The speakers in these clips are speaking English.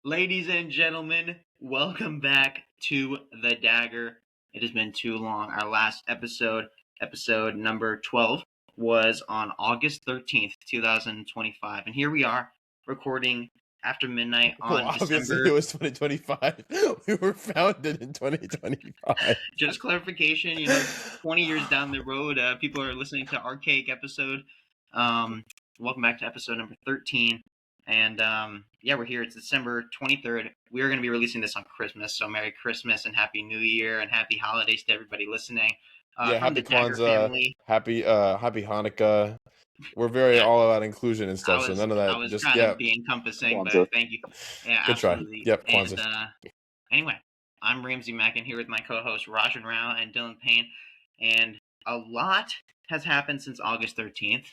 Ladies and gentlemen, welcome back to the Dagger. It has been too long. Our last episode number 12, was on August 13th, 2025. And here we are recording after midnight Well, on obviously December. it was 2025. We were founded in 2025. Just clarification, 20 years down the road, people are listening to archaic episode. Welcome back to episode number 13. And we're here. It's December 23rd. We are going to be releasing this on Christmas. So Merry Christmas and Happy New Year and Happy Holidays to everybody listening. From Happy the Dagger Kwanzaa, family. happy Hanukkah. We're very all about inclusion and stuff, so none of that. I was Just trying to be encompassing, Kwanzaa. but thank you. Yeah, Good try. absolutely. Yep, And Kwanzaa. anyway, I'm Ramsey Mackin here with my co-hosts Rajan Rao and Dylan Payne, and a lot has happened since August 13th.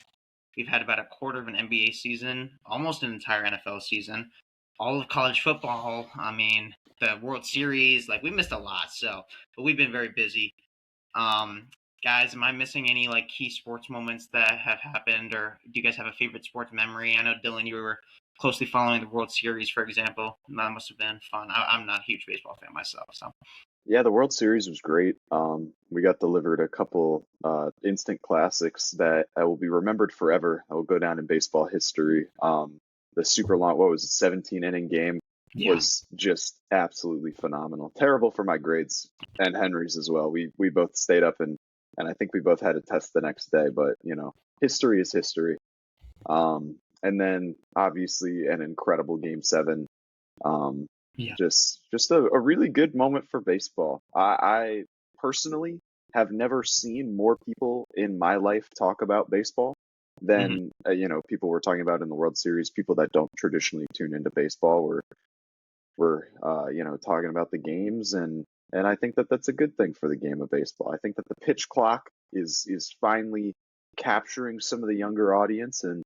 We've had about a quarter of an NBA season, almost an entire NFL season, all of college football. I mean, the World Series, we missed a lot. But we've been very busy. Guys, am I missing any key sports moments that have happened, or do you guys have a favorite sports memory? I know, Dylan, you were closely following the World Series, for example. That must have been fun. I'm not a huge baseball fan myself, so. Yeah, the World Series was great. We got delivered a couple instant classics that will be remembered forever. That will go down in baseball history. The super long, 17-inning game was just absolutely phenomenal. Terrible for my grades and Henry's as well. We both stayed up and I think we both had a test the next day, but history is history. And then obviously an incredible Game 7. Just a really good moment for baseball. I personally have never seen more people in my life talk about baseball than people were talking about in the World Series. People that don't traditionally tune into baseball were talking about the games, and I think that that's a good thing for the game of baseball. I think that the pitch clock is finally capturing some of the younger audience, and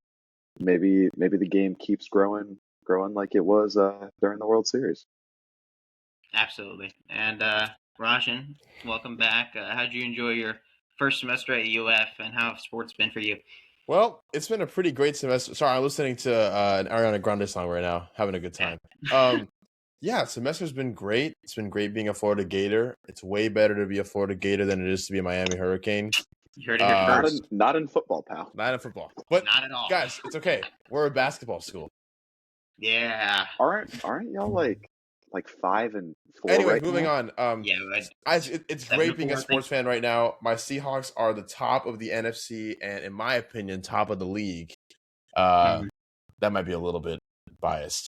maybe the game keeps growing like it was during the World Series. Absolutely. And Rajan, welcome back. How'd you enjoy your first semester at UF, and how have sports been for you? Well, it's been a pretty great semester. Sorry, I'm listening to an Ariana Grande song right now, having a good time. Semester's been great. It's been great being a Florida Gator. It's way better to be a Florida Gator than it is to be a Miami Hurricane. You heard it here first. Not in football, pal. Not in football. But not at all. Guys, it's okay. We're a basketball school. Yeah. Aren't y'all like 5-4? Anyway, right moving now? on. It's great being a sports fan right now. My Seahawks are the top of the NFC, and in my opinion, top of the league. That might be a little bit biased.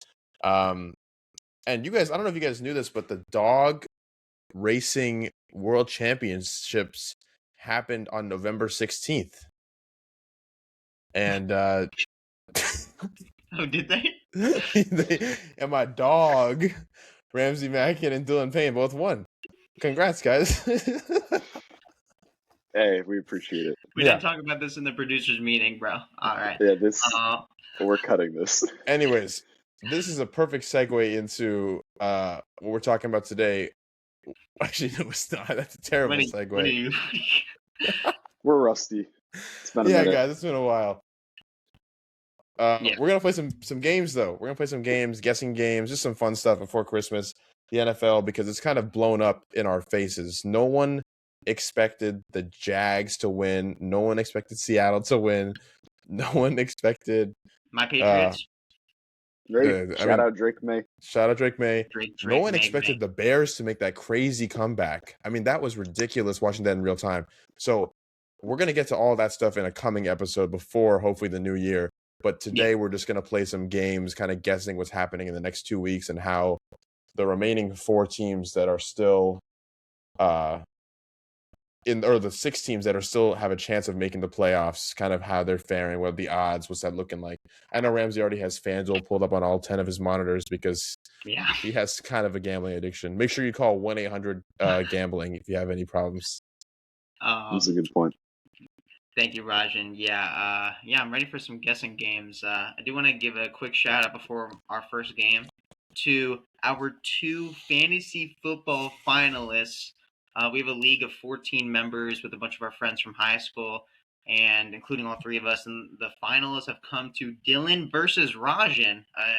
And you guys, I don't know if you guys knew this, but the dog racing world championships happened on November 16th. And oh, did they? And my dog, Ramsey Mackin and Dylan Payne, both won. Congrats, guys. Hey, we appreciate it. We didn't talk about this in the producers meeting, bro. All right. Yeah, we're cutting this. Anyways, this is a perfect segue into what we're talking about today. Actually, no, it's not. That's a terrible segue. We're rusty. It's been a minute. Guys, it's been a while. We're gonna play some games though. We're gonna play some games, guessing games, just some fun stuff before Christmas. The NFL, because it's kind of blown up in our faces. No one expected the Jags to win. No one expected Seattle to win. No one expected my Patriots. Shout out Drake May. Shout out Drake May. No one May, expected the Bears to make that crazy comeback. I mean, that was ridiculous watching that in real time. So we're gonna get to all that stuff in a coming episode before hopefully the new year. But today we're just going to play some games, kind of guessing what's happening in the next 2 weeks and how the remaining 4 teams that are still or the 6 teams that are still have a chance of making the playoffs, kind of how they're faring, what are the odds, what's that looking like. I know Ramsey already has FanDuel pulled up on all 10 of his monitors because he has kind of a gambling addiction. Make sure you call 1-800-GAMBLING if you have any problems. That's a good point. Thank you, Rajan. I'm ready for some guessing games. I do want to give a quick shout out before our first game to our 2 fantasy football finalists. We have a league of 14 members with a bunch of our friends from high school. and including all three of us. And the finalists have come to Dylan versus Rajan, a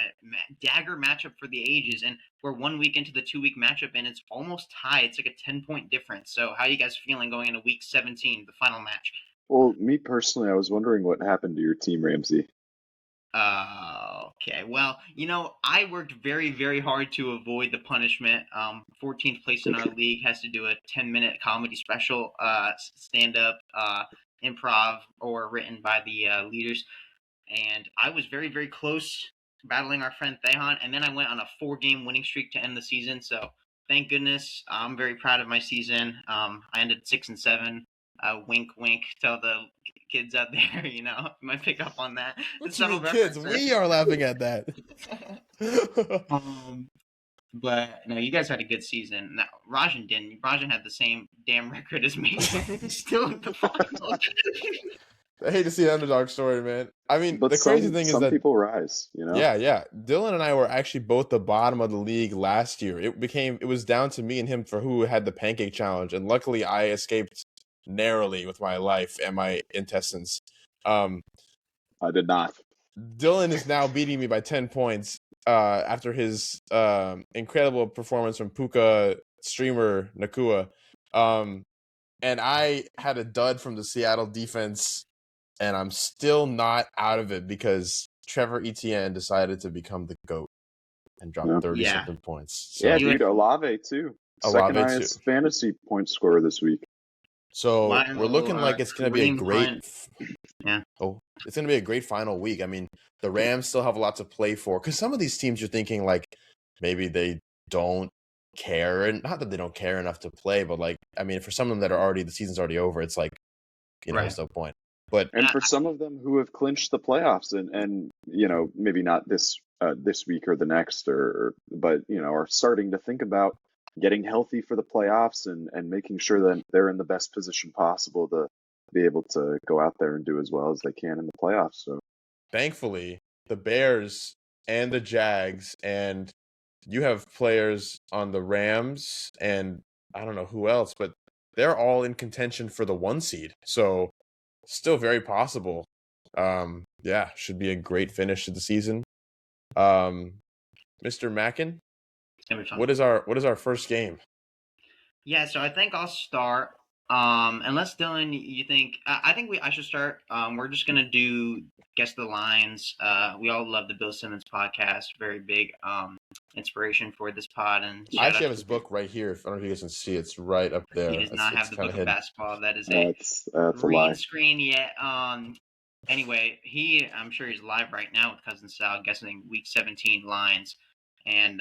Dagger matchup for the ages. And we're 1 week into the 2-week matchup, and it's almost tied. It's like a 10-point difference. So how are you guys feeling going into week 17, the final match? Well, me personally, I was wondering what happened to your team, Ramsey. Okay. Well, I worked very, very hard to avoid the punishment. 14th place in our league has to do a 10-minute comedy special, stand-up, improv, or written by the leaders. And I was very, very close battling our friend Thehan, and then I went on a 4-game winning streak to end the season. So thank goodness, I'm very proud of my season. I ended 6-7. Wink, wink. Tell the kids out there, you might pick up on that. What you mean, kids? We are laughing at that. But no, you guys had a good season. Now, Rajan didn't. Rajan had the same damn record as me. He's still in the final. I hate to see the underdog story, man. I mean, But the crazy thing is some that people rise, Yeah. Dylan and I were actually both the bottom of the league last year. It was down to me and him for who had the pancake challenge, and luckily I escaped narrowly with my life and my intestines. I did not. Dylan is now beating me by 10 points after his incredible performance from Puka streamer Nakua. And I had a dud from the Seattle defense, and I'm still not out of it because Trevor Etienne decided to become the GOAT and drop 30-something points. So, yeah, dude, Olave too. Second highest fantasy point scorer this week. So we're looking like it's going to be a great it's going to be a great final week. I mean, the Rams still have a lot to play for because some of these teams you're thinking like maybe they don't care, and not that they don't care enough to play, but like, I mean, for some of them that are the season's already over, it's like, there's no point. And for some of them who have clinched the playoffs and maybe not this week or the next, but are starting to think about getting healthy for the playoffs and making sure that they're in the best position possible to be able to go out there and do as well as they can in the playoffs. So thankfully, the Bears and the Jags, and you have players on the Rams and I don't know who else, but they're all in contention for the 1 seed. So still very possible. Should be a great finish to the season. Mr. Mackin, what is our first game? Yeah, so I think I'll start. Unless Dylan, you think I think I should start. We're just gonna do guess the lines. We all love the Bill Simmons podcast. Very big inspiration for this pod. And I actually have his book right here. I don't know if you guys can see. It's right up there. He does not have the book of basketball. That is that's green screen yet. Anyway, I'm sure he's live right now with Cousin Sal guessing week 17 lines, and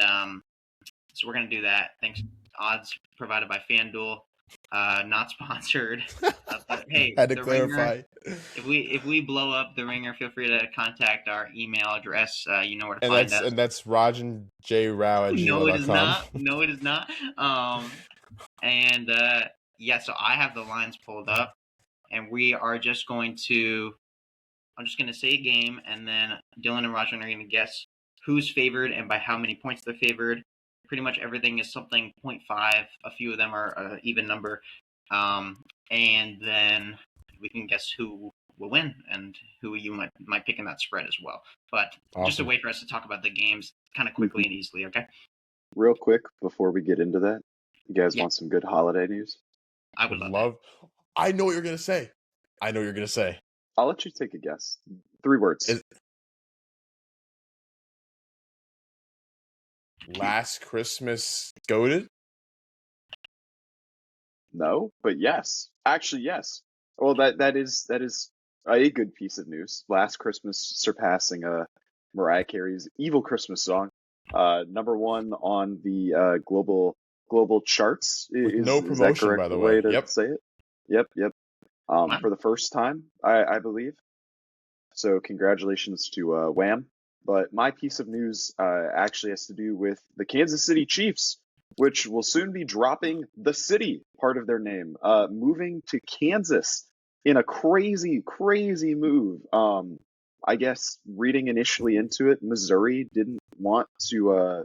so we're gonna do that. Thanks. Odds provided by FanDuel. Not sponsored. But hey, had to clarify. Ringer, if we blow up the Ringer, feel free to contact our email address. You know where to find us. And that's RajanJRao@gmail.com. No, it is not. So I have the lines pulled up, and we are just going to. I'm just going to say a game, and then Dylan and Rajan are going to guess who's favored and by how many points they're favored. Pretty much everything is something 0.5. A few of them are an even number. And then we can guess who will win and who you might pick in that spread as well. But awesome. Just a way for us to talk about the games kind of quickly and easily, okay? Real quick, before we get into that, you guys want some good holiday news? I would love that. I know what you're going to say. I'll let you take a guess. 3 words. Last Christmas goated? No, but yes. Actually, yes. Well, that is a good piece of news. Last Christmas surpassing Mariah Carey's Evil Christmas song. Number 1 on the global charts. No promotion, is that correct by the way. To say it? Yep. For the first time, I believe. So congratulations to Wham. But my piece of news actually has to do with the Kansas City Chiefs, which will soon be dropping the city part of their name, moving to Kansas in a crazy, crazy move. I guess reading initially into it, Missouri didn't want to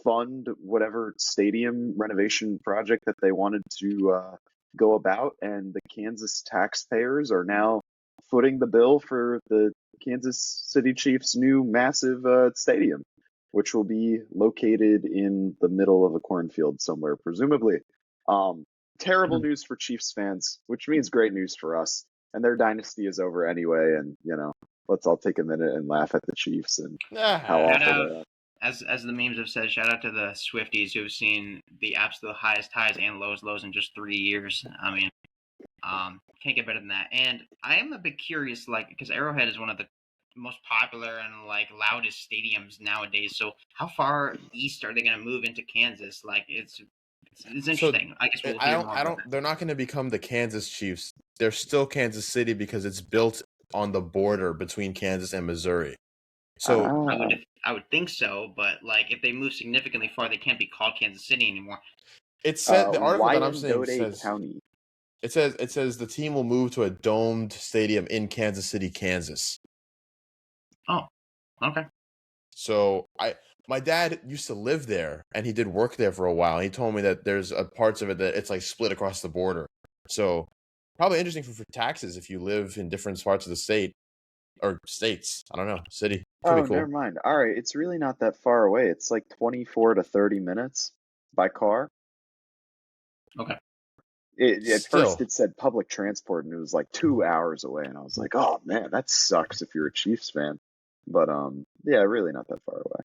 fund whatever stadium renovation project that they wanted to go about, and the Kansas taxpayers are now footing the bill for the Kansas City Chiefs' new massive stadium, which will be located in the middle of a cornfield somewhere, presumably. Terrible news for Chiefs fans, which means great news for us. And their dynasty is over anyway. And, let's all take a minute and laugh at the Chiefs and how awful they are. As the memes have said, shout out to the Swifties who've seen the absolute highest highs and lows in just 3 years. I mean, can't get better than that. And I am a bit curious, because Arrowhead is one of the most popular and loudest stadiums nowadays. So how far east are they going to move into Kansas? It's interesting. I guess we'll hear more. They're not going to become the Kansas Chiefs. They're still Kansas City because it's built on the border between Kansas and Missouri. So I would think so, but if they move significantly far, they can't be called Kansas City anymore. It said the article that I'm saying says County. It says the team will move to a domed stadium in Kansas City, Kansas. Oh, okay. So my dad used to live there, and he did work there for a while. He told me that there's parts of it that it's split across the border. So probably interesting for taxes if you live in different parts of the state or states. I don't know, city. Pretty cool. Never mind. All right, it's really not that far away. It's 24 to 30 minutes by car. Okay. At first, it said public transport, and it was 2 hours away, and I was like, "Oh man, that sucks if you're a Chiefs fan." But yeah, really not that far away.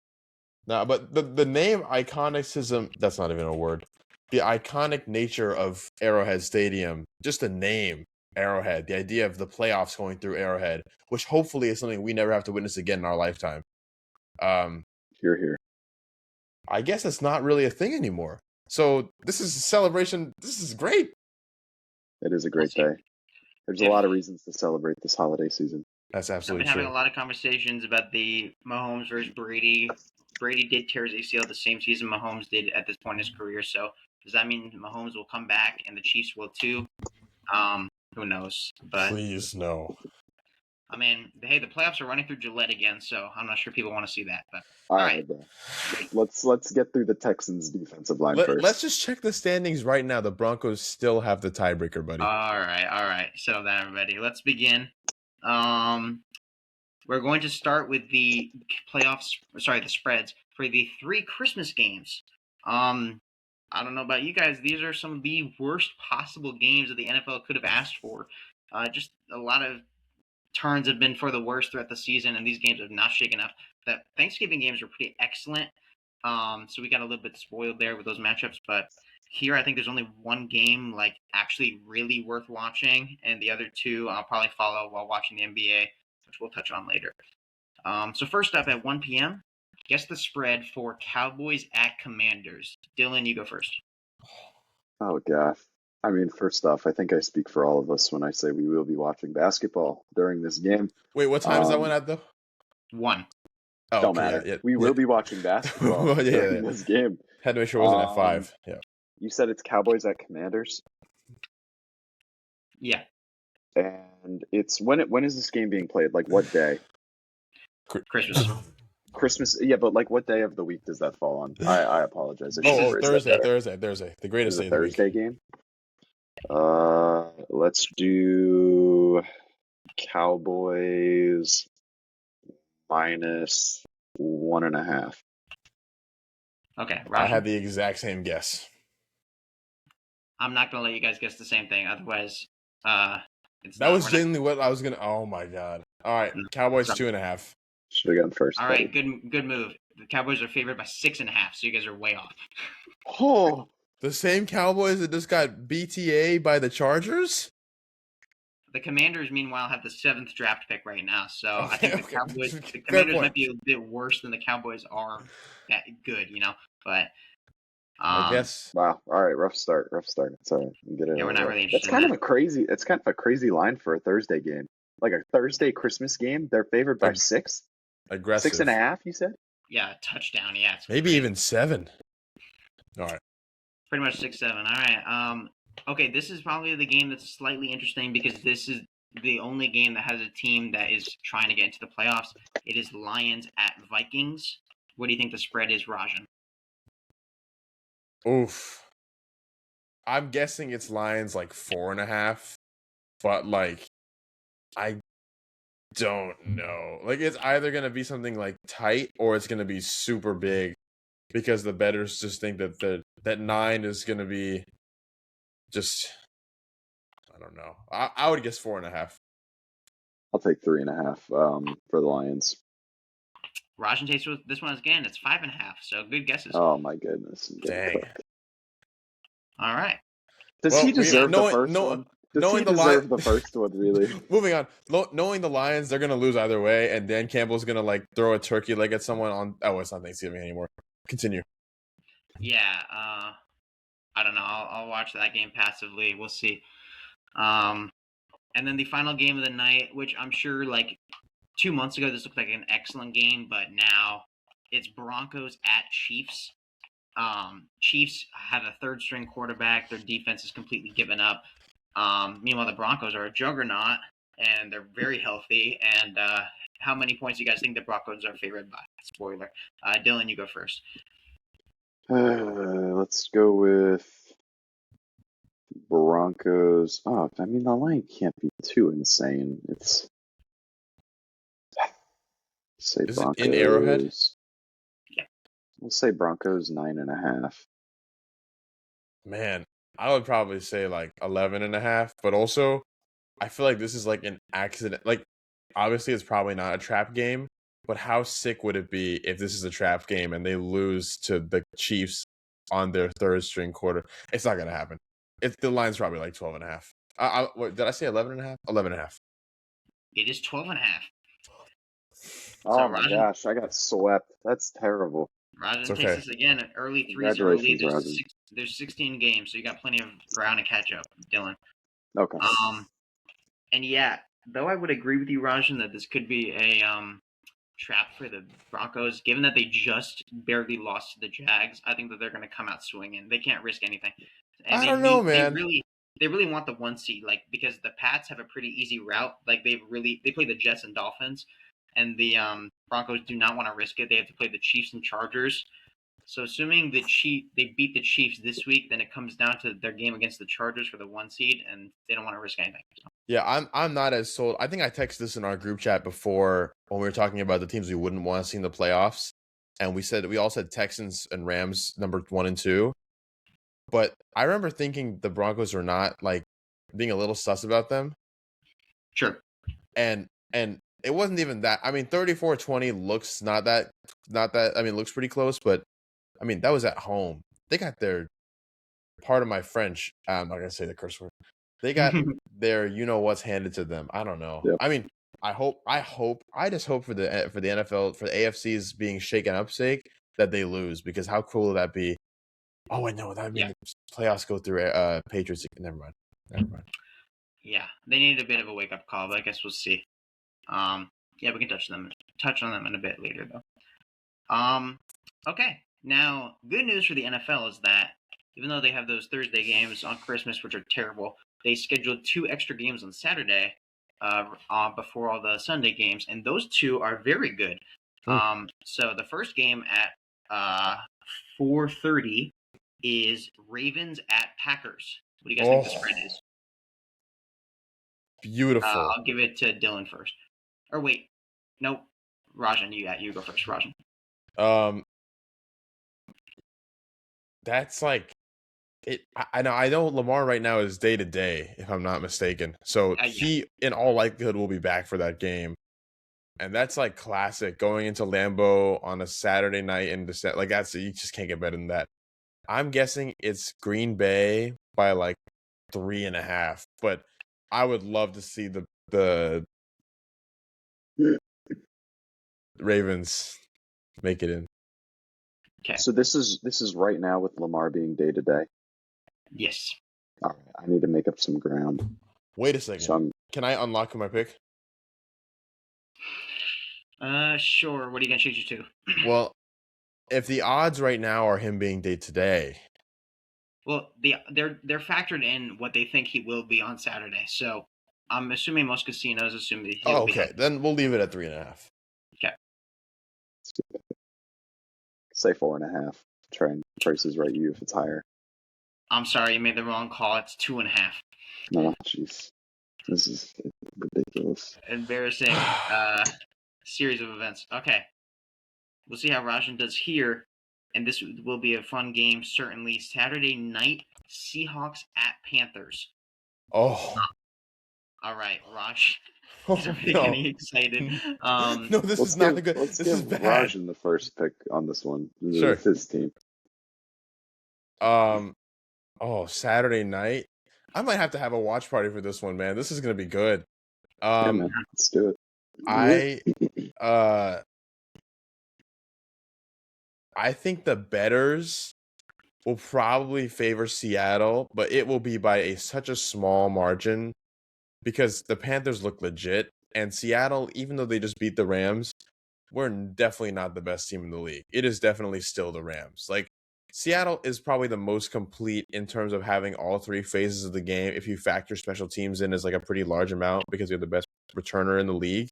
No, but the name iconicism, that's not even a word. The iconic nature of Arrowhead Stadium, just the name Arrowhead, the idea of the playoffs going through Arrowhead, which hopefully is something we never have to witness again in our lifetime. Hear, hear. I guess it's not really a thing anymore. So this is a celebration. This is great. It is a great day. There's a lot of reasons to celebrate this holiday season. That's absolutely true. I've been having a lot of conversations about the Mahomes versus Brady. Brady did tear his ACL the same season Mahomes did at this point in his career. So does that mean Mahomes will come back and the Chiefs will too? Who knows? But please no. I mean, hey, the playoffs are running through Gillette again, so I'm not sure people want to see that. But all right. Let's get through the Texans' defensive line first. Let's just check the standings right now. The Broncos still have the tiebreaker, buddy. All right. Settle down, everybody. Let's begin. We're going to start with the the spreads for the 3 Christmas games. I don't know about you guys. These are some of the worst possible games that the NFL could have asked for. Just a lot of turns have been for the worst throughout the season, and these games have not shaken up. The Thanksgiving games were pretty excellent, so we got a little bit spoiled there with those matchups. But here, I think there's only one game actually really worth watching, and the other 2 I'll probably follow while watching the NBA, which we'll touch on later. So first up at 1 p.m., guess the spread for Cowboys at Commanders. Dylan, you go first. Oh, gosh. I mean, first off, I think I speak for all of us when I say we will be watching basketball during this game. Wait, what time is that one at, though? 1. Oh, don't matter. Yeah, we will be watching basketball during this game. Had to make sure it wasn't at 5. Yeah. You said it's Cowboys at Commanders? Yeah. And it's when is this game being played? What day? Christmas, yeah, but what day of the week does that fall on? I apologize. Thursday. The greatest day of the week. Thursday game? Let's do Cowboys minus 1.5. Okay, Roger. I had the exact same guess. I'm not gonna let you guys guess the same thing, otherwise, that was genuinely what I was gonna. Oh my god! All right, Cowboys 2.5. Should have gone first. All right, good move. The Cowboys are favored by 6.5, so you guys are way off. Oh, the same Cowboys that just got BTA by the Chargers? The Commanders, meanwhile, have the 7th draft pick right now, so I think the Commanders might be a bit worse than the Cowboys are good, but I guess. Wow. All right, rough start. So we're not really interested. It's kind of a crazy line for a Thursday game. A Thursday Christmas game, they're favored by 6. Aggressive. 6.5, you said? Yeah, touchdown. Yeah, maybe even 7. All right. Pretty much 6-7. All right. Okay, this is probably the game that's slightly interesting because this is the only game that has a team that is trying to get into the playoffs. It is Lions at Vikings. What do you think the spread is, Rajan? Oof. I'm guessing it's Lions 4.5, but I don't know. Like, it's either going to be something like tight or it's going to be super big because the bettors just think that 9 is going to be just, I don't know. I would guess 4.5. I'll take 3.5 for the Lions. Rajan takes this one again. It's 5.5. So good guesses. Oh my goodness. I'm getting Dang. cooked. All right. Does he deserve the first one? Does he deserve the first one, really? Moving on. Knowing the Lions, they're going to lose either way, and Dan Campbell's going to, like, throw a turkey leg at someone on... Oh, it's not Thanksgiving anymore. Continue. Yeah. I don't know. I'll watch that game passively. We'll see. And then the final game of the night, which I'm sure, like, 2 months ago, this looked like an excellent game, but now it's Broncos at Chiefs. Chiefs have a third-string quarterback. Their defense is completely given up. Meanwhile, the Broncos are a juggernaut, and they're very healthy. And how many points do you guys think the Broncos are favored by? Spoiler. Dylan, you go first. Let's go with Broncos. Oh, I mean, the line can't be too insane. It's say Is Broncos. it in Arrowhead? Yeah. We'll say Broncos 9.5. Man, I would probably say like 11.5, but also I feel like this is like an accident. Like, obviously it's probably not a trap game, but how sick would it be if this is a trap game and they lose to the Chiefs on their third string quarter? It's not going to happen. The line's probably like 12.5. What, did I say 11.5? 11.5. It is 12.5. Oh my gosh, I got swept. That's terrible. Rajan okay. takes this again, an early 3-0 lead. There's 16 games, so you got plenty of ground to catch up, Dylan. Okay. And yeah, though I would agree with you, Rajan, that this could be a trap for the Broncos, given that they just barely lost to the Jags. I think that they're going to come out swinging. They can't risk anything. And I don't know, man. They really want the 1 seed, like, because the Pats have a pretty easy route. Like, they play the Jets and Dolphins, and the Broncos do not want to risk it. They have to play the Chiefs and Chargers. So assuming they beat the Chiefs this week, then it comes down to their game against the Chargers for the 1 seed, and they don't want to risk anything. So. Yeah, I'm not as sold. I think I texted this in our group chat before when we were talking about the teams we wouldn't want to see in the playoffs, and we all said Texans and Rams number 1 and 2. But I remember thinking the Broncos were not, like, being a little sus about them. Sure. And it wasn't even that. I mean, 34-20 looks not that. I mean, looks pretty close, but I mean, that was at home. They got their, part of my French, I'm not gonna say the curse word. They got their, what's handed to them. I don't know. Yep. I mean, I just hope for the NFL, for the AFC's being shaken up sake, that they lose, because how cool would that be? Oh, I know that means the playoffs go through Patriots. Never mind. Yeah, they need a bit of a wake up call, but I guess we'll see. Yeah, we can touch on them in a bit later, though. Okay. Now, good news for the NFL is that even though they have those Thursday games on Christmas, which are terrible, they scheduled 2 extra games on Saturday before all the Sunday games, and those 2 are very good. So the first game at 4:30 is Ravens at Packers. What do you guys think the spread is? Beautiful. I'll give it to Dylan first. Or wait, nope. Rajan, you go first, Rajan. That's like it. I know Lamar right now is day to day, if I'm not mistaken. So he, in all likelihood, will be back for that game, and that's like classic going into Lambeau on a Saturday night in December. Like, you just can't get better than that. I'm guessing it's Green Bay by like 3.5, but I would love to see the Ravens make it in. Okay. So this is right now with Lamar being day to day. Yes. All right, I need to make up some ground. Wait a second. Can I unlock my pick? Sure. What are you gonna change it to? Well, if the odds right now are him being day to day, well, they're factored in what they think he will be on Saturday. So I'm assuming most casinos assume that he'll be. Okay, then we'll leave it at 3.5. Okay. Say 4.5. Try and prices right you if it's higher. I'm sorry, you made the wrong call. It's 2.5. No, jeez. This is ridiculous. Embarrassing series of events. Okay. We'll see how Rajan does here. And this will be a fun game, certainly. Saturday night, Seahawks at Panthers. Oh. All right, Raj. He's Oh, already no. getting excited. No, this is not good. Let's This give is bad. Rajan the first pick on this one. Sure. With his team. Saturday night. I might have to have a watch party for this one, man. This is gonna be good. Yeah, man. Let's do it. I think the bettors will probably favor Seattle, but it will be by such a small margin because the Panthers look legit, and Seattle, even though they just beat the Rams, we're definitely not the best team in the league. It is definitely still the Rams. Like, Seattle is probably the most complete in terms of having all three phases of the game. If you factor special teams in as like a pretty large amount because you're the best returner in the league.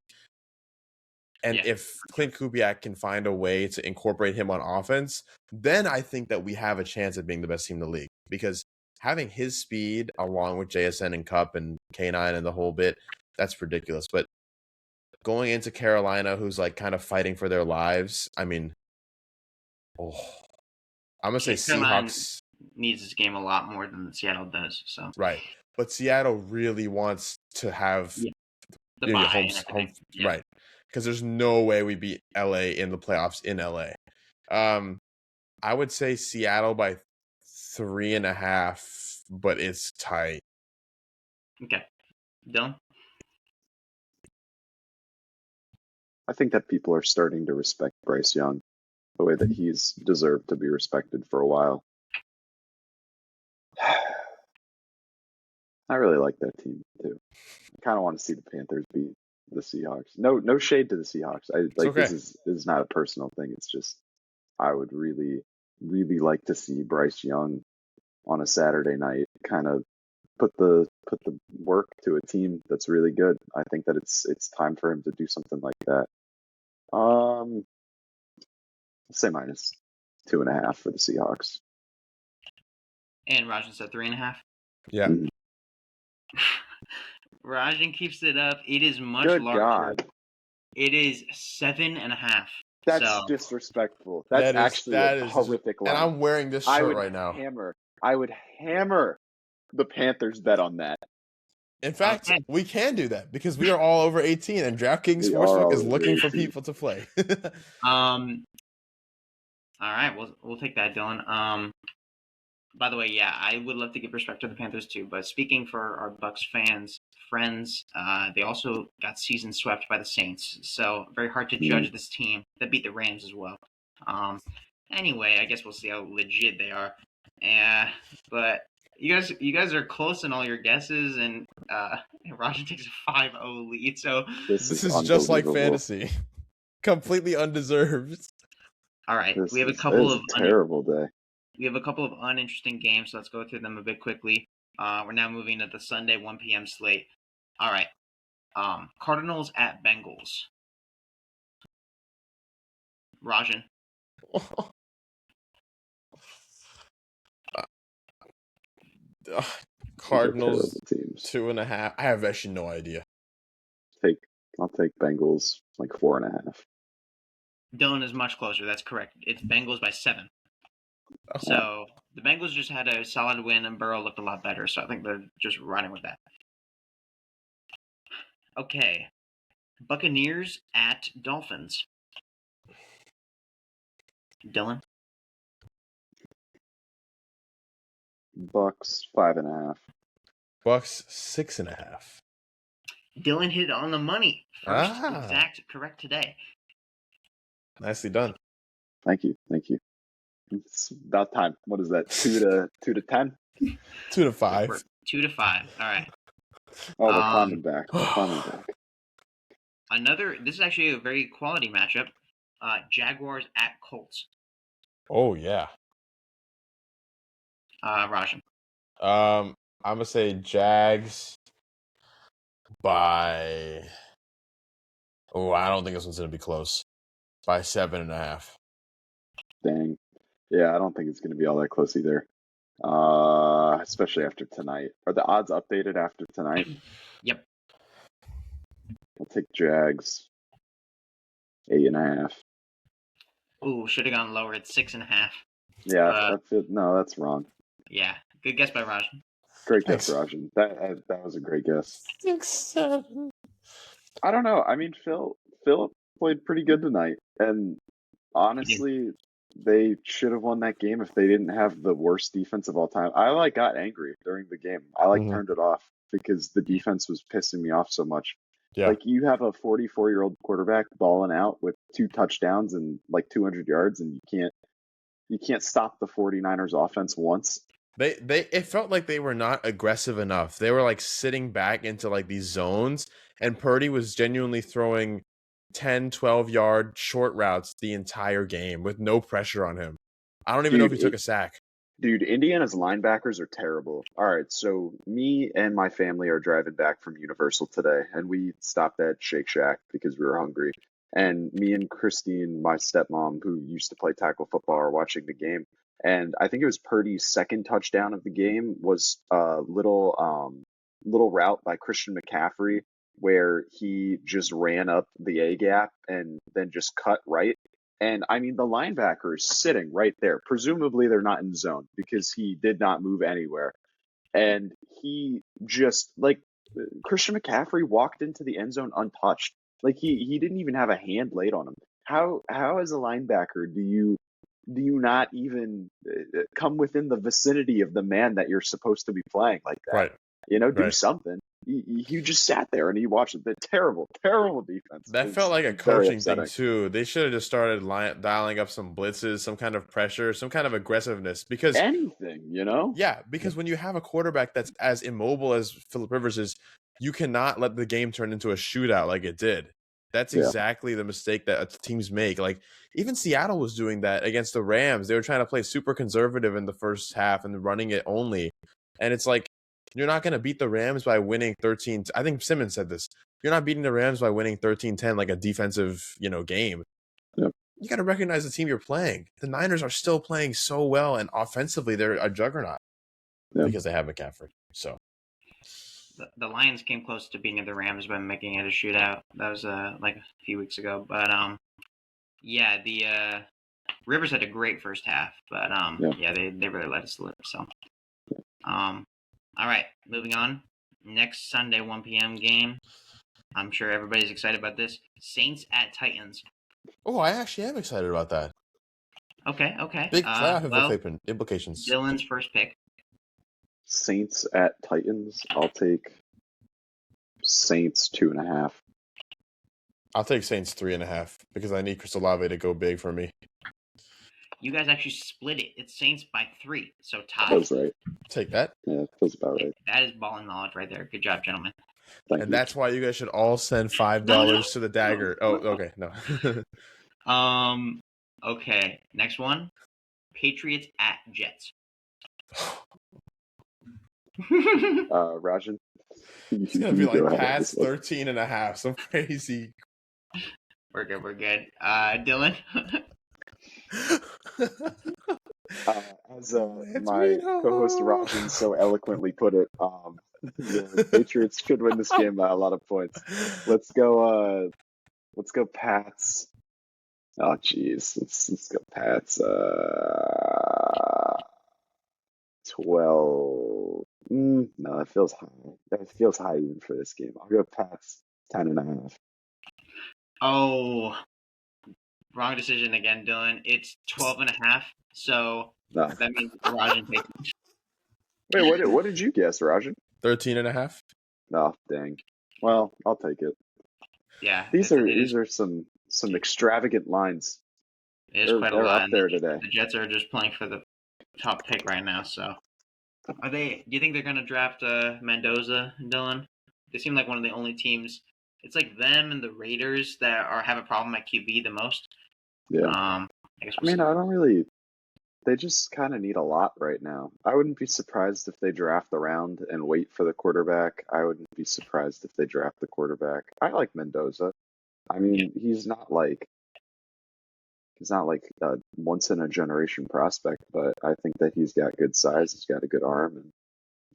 And if Clint Kubiak can find a way to incorporate him on offense, then I think that we have a chance at being the best team in the league. Because having his speed along with JSN and Cup and K9 and the whole bit, that's ridiculous. But going into Carolina, who's like kind of fighting for their lives, I mean, I'm going to say Seahawks needs this game a lot more than Seattle does. So right. But Seattle really wants to have the bye home, right. Because there's no way we beat LA in the playoffs in LA. I would say Seattle by 3.5, but it's tight. Okay. Dylan? I think that people are starting to respect Bryce Young the way that he's deserved to be respected for a while. I really like that team too. I kind of want to see the Panthers beat the Seahawks. No shade to the Seahawks. This is not a personal thing. It's just I would really like to see Bryce Young on a Saturday night kind of put the work to a team that's really good. I think that it's time for him to do something like that. Say minus 2.5 for the Seahawks. And Rajan said 3.5. Yeah. Mm-hmm. Rajan keeps it up. It is much Good larger. God. It is 7.5. That's disrespectful. That is horrific line. And I'm wearing this shirt right now. I would hammer the Panthers bet on that. In fact, we can do that because we are all over 18 and DraftKings Sportsbook is looking for people to play. All right, we'll take that, Dylan. By the way, I would love to give respect to the Panthers too, but speaking for our Bucks friends, they also got season swept by the Saints, so very hard to judge this team that beat the Rams as well. Anyway, I guess we'll see how legit they are. But you guys are close in all your guesses, and Rajan takes a 5-0 lead. So this is just like fantasy, completely undeserved. All right, we have a couple of terrible day. We have a couple of uninteresting games, so let's go through them a bit quickly. We're now moving to the Sunday 1 p.m. slate. All right, Cardinals at Bengals. Rajan. Cardinals 2.5. I have actually no idea. I'll take Bengals like 4.5. Dylan is much closer. That's correct. It's Bengals by 7. So the Bengals just had a solid win, and Burrow looked a lot better. So I think they're just running with that. Okay, Buccaneers at Dolphins. Dylan. Bucks 5.5. Bucks 6.5. Dylan hit it on the money. First exact correct today. Nicely done. Thank you. It's about time. What is that? 2 to 10? 2 to 5. 2 to 5. All right. Oh, they're climbing back. This is actually a very quality matchup. Jaguars at Colts. Oh yeah. Rajan. I'm gonna say Jags by. Oh, I don't think this one's gonna be close. By 7.5. Dang. Yeah, I don't think it's gonna be all that close either. Especially after tonight. Are the odds updated after tonight? Yep. I'll take Jags. 8.5. Ooh, should have gone lower. It's 6.5. Yeah, that's it. No, that's wrong. Yeah, good guess by Rajan. Great guess, Rajan. That was a great guess. 6-7. I don't know. I mean, Phil played pretty good tonight, and honestly, they should have won that game if they didn't have the worst defense of all time. I got angry during the game. I turned it off because the defense was pissing me off so much. Yeah. You have a 44-year-old quarterback balling out with 2 touchdowns and 200 yards, and you can't stop the 49ers offense once. It felt like they were not aggressive enough. They were sitting back into these zones, and Purdy was genuinely throwing 10, 12-yard short routes the entire game with no pressure on him. I don't even know if he took a sack. Dude, Indiana's linebackers are terrible. All right, so me and my family are driving back from Universal today, and we stopped at Shake Shack because we were hungry. And me and Christine, my stepmom, who used to play tackle football, are watching the game. And I think it was Purdy's second touchdown of the game was a little route by Christian McCaffrey where he just ran up the A gap and then just cut right. And I mean, the linebacker is sitting right there. Presumably, they're not in zone because he did not move anywhere. And he just Christian McCaffrey walked into the end zone untouched. He didn't even have a hand laid on him. How as a linebacker do you not even come within the vicinity of the man that you're supposed to be playing like that? Right. Do something. You just sat there and you watched the terrible defense. That felt like a coaching thing too. They should have just started dialing up some blitzes, some kind of pressure, some kind of aggressiveness. Because anything, Yeah, because when you have a quarterback that's as immobile as Phillip Rivers is, you cannot let the game turn into a shootout like it did. That's exactly the mistake that teams make. Even Seattle was doing that against the Rams. They were trying to play super conservative in the first half and running it only. And it's you're not going to beat the Rams by winning 13. I think Simmons said this. You're not beating the Rams by winning 13-10 like a defensive, game. Yep. You got to recognize the team you're playing. The Niners are still playing so well, and offensively they're a juggernaut because they have McCaffrey. So the Lions came close to beating the Rams by making it a shootout. That was a few weeks ago. But the Rivers had a great first half, but they really let it slip. So all right, moving on. Next Sunday, 1 p.m. game. I'm sure everybody's excited about this. Saints at Titans. Oh, I actually am excited about that. Okay. Big playoff implications. Dylan's first pick. Saints at Titans. I'll take Saints 2.5. I'll take Saints 3.5 because I need Chris Olave to go big for me. You guys actually split it. It's Saints by 3, so tie. That's right. Take that. Yeah, that's about right. That is balling knowledge right there. Good job, gentlemen. Thank you. That's why you guys should all send $5 to the Dagger. Oh, okay, no. Okay. Next one. Patriots at Jets. Rajan. It's gonna be past 13.5. Some crazy. We're good. Dylan. As my co-host Rajan so eloquently put it, the Patriots should win this game by a lot of points. Let's go Pats. Oh geez, let's go Pats. 12. No, that feels high. That feels high even for this game. I'll go Pats 10.5. Oh, wrong decision again, Dylan. It's 12.5. So that means Rajan takes it. Wait, what did you guess, Rajan? 13.5. Oh, dang. Well, I'll take it. Yeah. These are some extravagant lines. It is quite a lot. Up there today. The Jets are just playing for the top pick right now. So, do you think they're going to draft Mendoza, Dylan? They seem like one of the only teams. It's like them and the Raiders that have a problem at QB the most. Yeah. I don't really. They just kind of need a lot right now. I wouldn't be surprised if they draft around and wait for the quarterback. I wouldn't be surprised if they draft the quarterback. I like Mendoza. I mean, he's not he's not like a once in a generation prospect, but I think that he's got good size. He's got a good arm, and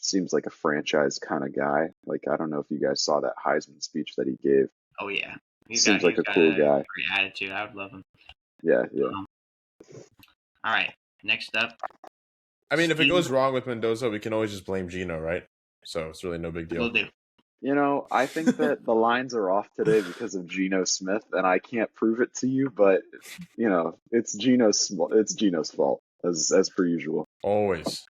seems like a franchise kind of guy. Like, I don't know if you guys saw that Heisman speech that he gave. Oh yeah, Seems like a cool guy. Great attitude. I would love him. Yeah. All right, next up. I mean, if it goes wrong with Mendoza, we can always just blame Gino, right? So it's really no big deal. Will do. I think that the lines are off today because of Geno Smith, and I can't prove it to you, but it's Geno's fault as per usual. Always.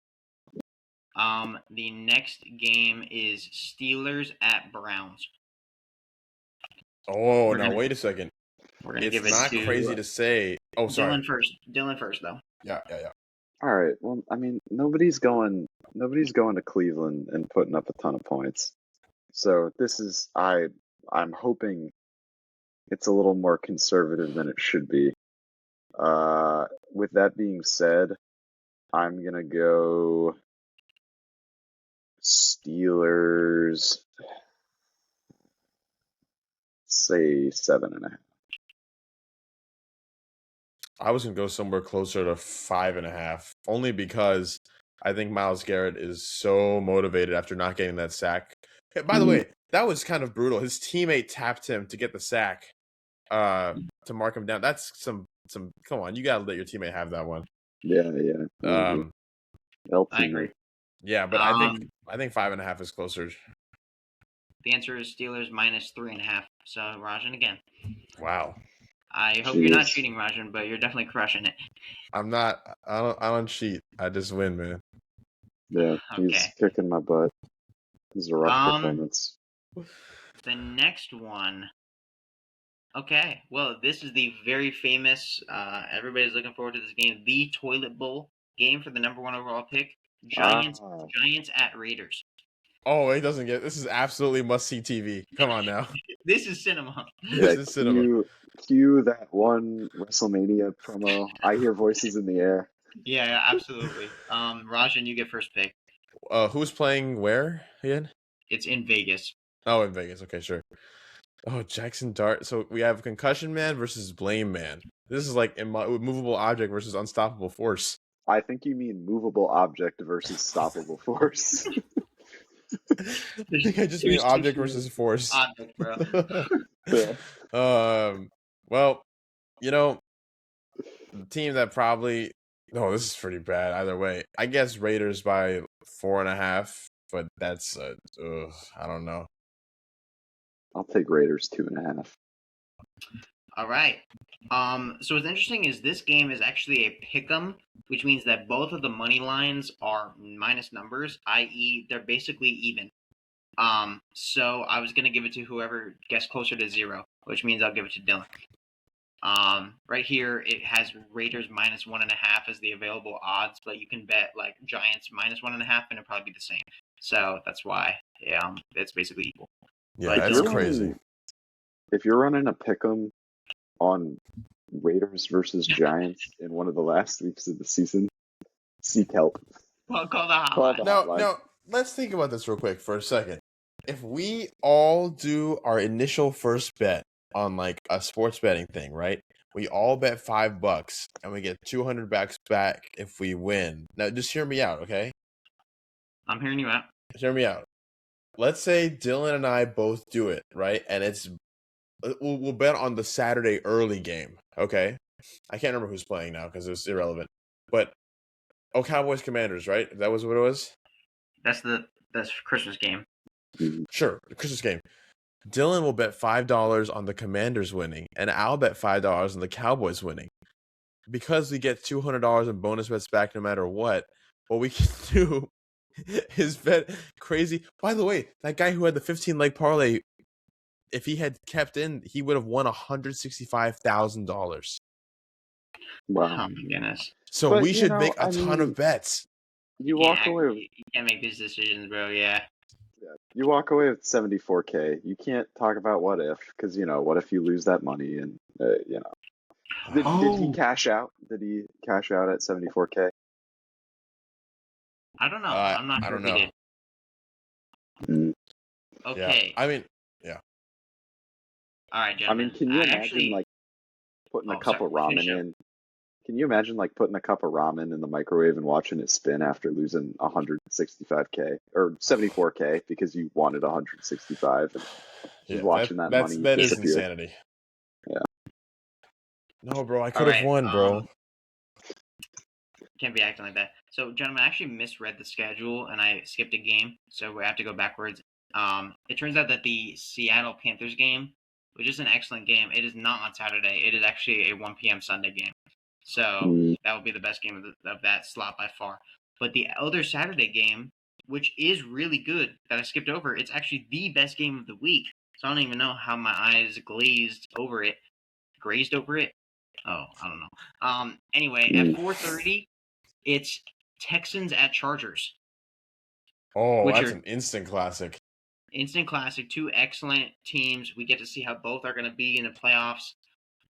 The next game is Steelers at Browns. Oh, now wait a second. We're gonna give it to. It's not crazy to say. Oh, sorry. Dylan first, though. Yeah. All right. Well, I mean, nobody's going to Cleveland and putting up a ton of points. So this is I'm hoping it's a little more conservative than it should be. With that being said, I'm gonna go Steelers. Say 7.5. I was gonna go somewhere closer to 5.5, only because I think Myles Garrett is so motivated after not getting that sack. Hey, by the way, that was kind of brutal. His teammate tapped him to get the sack, to mark him down. That's some. Come on, you gotta let your teammate have that one. Yeah. I agree. Yeah, but I think 5.5 is closer. The answer is Steelers minus 3.5. So Rajan again. Wow. I hope you're not cheating, Rajan, but you're definitely crushing it. I'm not. I don't cheat. I just win, man. Yeah, he's kicking my butt. This is a rough performance. The next one. Okay, well, this is the very famous. Everybody's looking forward to this game. The Toilet Bowl game for the number 1 overall pick. Giants at Raiders. Oh, it doesn't get. This is absolutely must-see TV. Come on now. This is cinema. This is cinema. Cue that one WrestleMania promo. I hear voices in the air. Yeah, absolutely. Rajan, you get first pick. Who's playing where again? It's in Vegas. Oh, in Vegas. Okay, sure. Oh, Jackson Dart. So we have Concussion Man versus Blame Man. This is like movable object versus unstoppable force. I think you mean movable object versus stoppable force. I think I just mean object versus force. Object, bro. Yeah. Well, the team that probably. No, this is pretty bad either way. I guess Raiders by 4.5, but that's I don't know. I'll take Raiders 2.5. All right. So what's interesting is this game is actually a pick'em, which means that both of the money lines are minus numbers, i.e., they're basically even. So I was gonna give it to whoever gets closer to 0, which means I'll give it to Dylan. Right here it has Raiders minus 1.5 as the available odds, but you can bet like Giants minus 1.5 and it'll probably be the same. So that's why it's basically equal. Yeah, that's crazy. If you're running a pick'em on Raiders versus Giants in one of the last weeks of the season, seek help. Well, call the hotline. No, let's think about this real quick for a second. If we all do our initial first bet on like a sports betting thing, right? We all bet $5 and we get $200 back if we win. Now, just hear me out, okay? I'm hearing you out. Hear me out. Let's say Dylan and I both do it, right? And we'll bet on the Saturday early game, okay? I can't remember who's playing now because it's irrelevant. But Cowboys Commanders, right? That was what it was. That's Christmas game. Sure, the Christmas game. Dylan will bet $5 on the Commanders winning, and I'll bet $5 on the Cowboys winning. Because we get $200 in bonus bets back no matter what we can do is bet crazy. By the way, that guy who had the 15-leg parlay, if he had kept in, he would have won $165,000. Wow. Oh my goodness. So we should make a ton of bets. You walk away. You can't make these decisions, bro. Yeah. You walk away with $74K. You can't talk about what if, because what if you lose that money and Did he cash out? Did he cash out at $74K? I don't know. I'm not sure if he did. Okay. Yeah. I mean, yeah. All right, gentlemen. I mean, can you imagine putting a cup of ramen in Can you imagine like putting a cup of ramen in the microwave and watching it spin after losing 165K or 74K because you wanted 165 and just Yeah, watching that money that is disappear? insanity. Yeah. No, bro, I All could have right. won, bro. Can't be acting like that. So, gentlemen, I actually misread the schedule and I skipped a game, so we have to go backwards. It turns out that the Seattle Panthers game, which is an excellent game, it is not on Saturday. It is actually a 1 p.m. Sunday game. So Mm. that will be the best game of that slot by far. But the other Saturday game, which is really good, that I skipped over, it's actually the best game of the week. So I don't even know how my eyes grazed over it. Grazed over it? Oh, I don't know. Anyway, at 4:30, it's Texans at Chargers. Oh, which that's are an instant classic. instant classic. Two excellent teams. We get to see how both are going to be in the playoffs.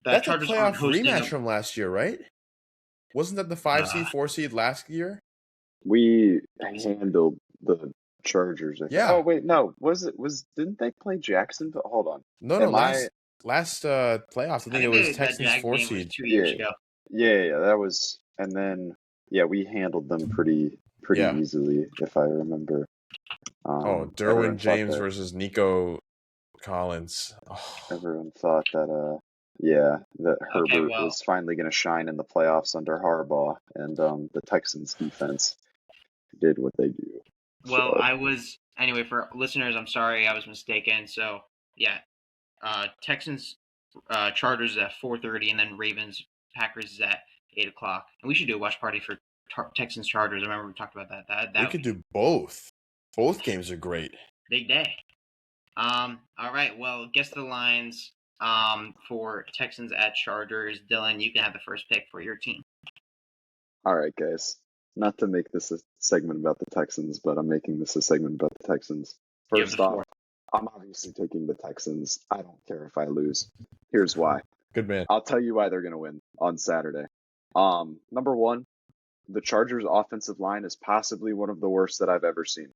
The That's Chargers a aren't playoff hosting rematch them. from last year, right? Wasn't that the 5 seed, 4 seed last year? We handled the Chargers. I think. Yeah. Oh wait, no. Didn't they play Jacksonville? Hold on. No, last playoffs. I think it was that Texans Jag 4 game was seed. 2 years ago. Yeah. That was, and then we handled them pretty Yeah. easily, if I remember. Derwin James versus Nico Collins. Oh. Everyone thought that Herbert was finally going to shine in the playoffs under Harbaugh, and the Texans defense did what they do. Well, So. anyway, for listeners, I'm sorry, I was mistaken. So, yeah, Texans, Chargers is at 4:30, and then Ravens, Packers is at 8 o'clock. And we should do a watch party for Texans, Chargers. I remember we talked about that. We could do both. Both games are great. Big day. All right. Well, guess the lines for Texans at Chargers. Dylan, you can have the first pick for your team. All right, guys. Not to make this a segment about the Texans, but I'm making this a segment about the Texans. First off, I'm obviously taking the Texans. I don't care if I lose. Here's why. Good man. I'll tell you why they're going to win on Saturday. Number one, the Chargers' offensive line is possibly one of the worst that I've ever seen.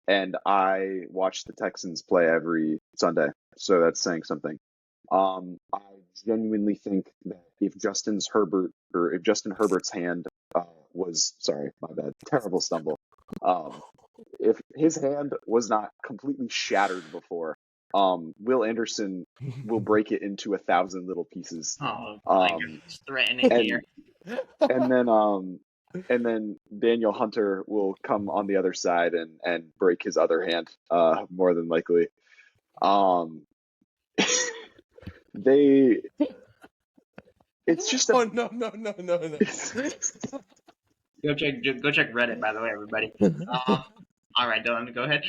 And I watch the Texans play every Sunday, so that's saying something. I genuinely think that if Justin Herbert's hand my bad, terrible stumble. If his hand was not completely shattered before, Will Anderson will break it into 1,000 little pieces. Oh, it's threatening here. And then Daniel Hunter will come on the other side and break his other hand, more than likely. It's just no. Go check Reddit, by the way, everybody. All right, Dylan, go ahead.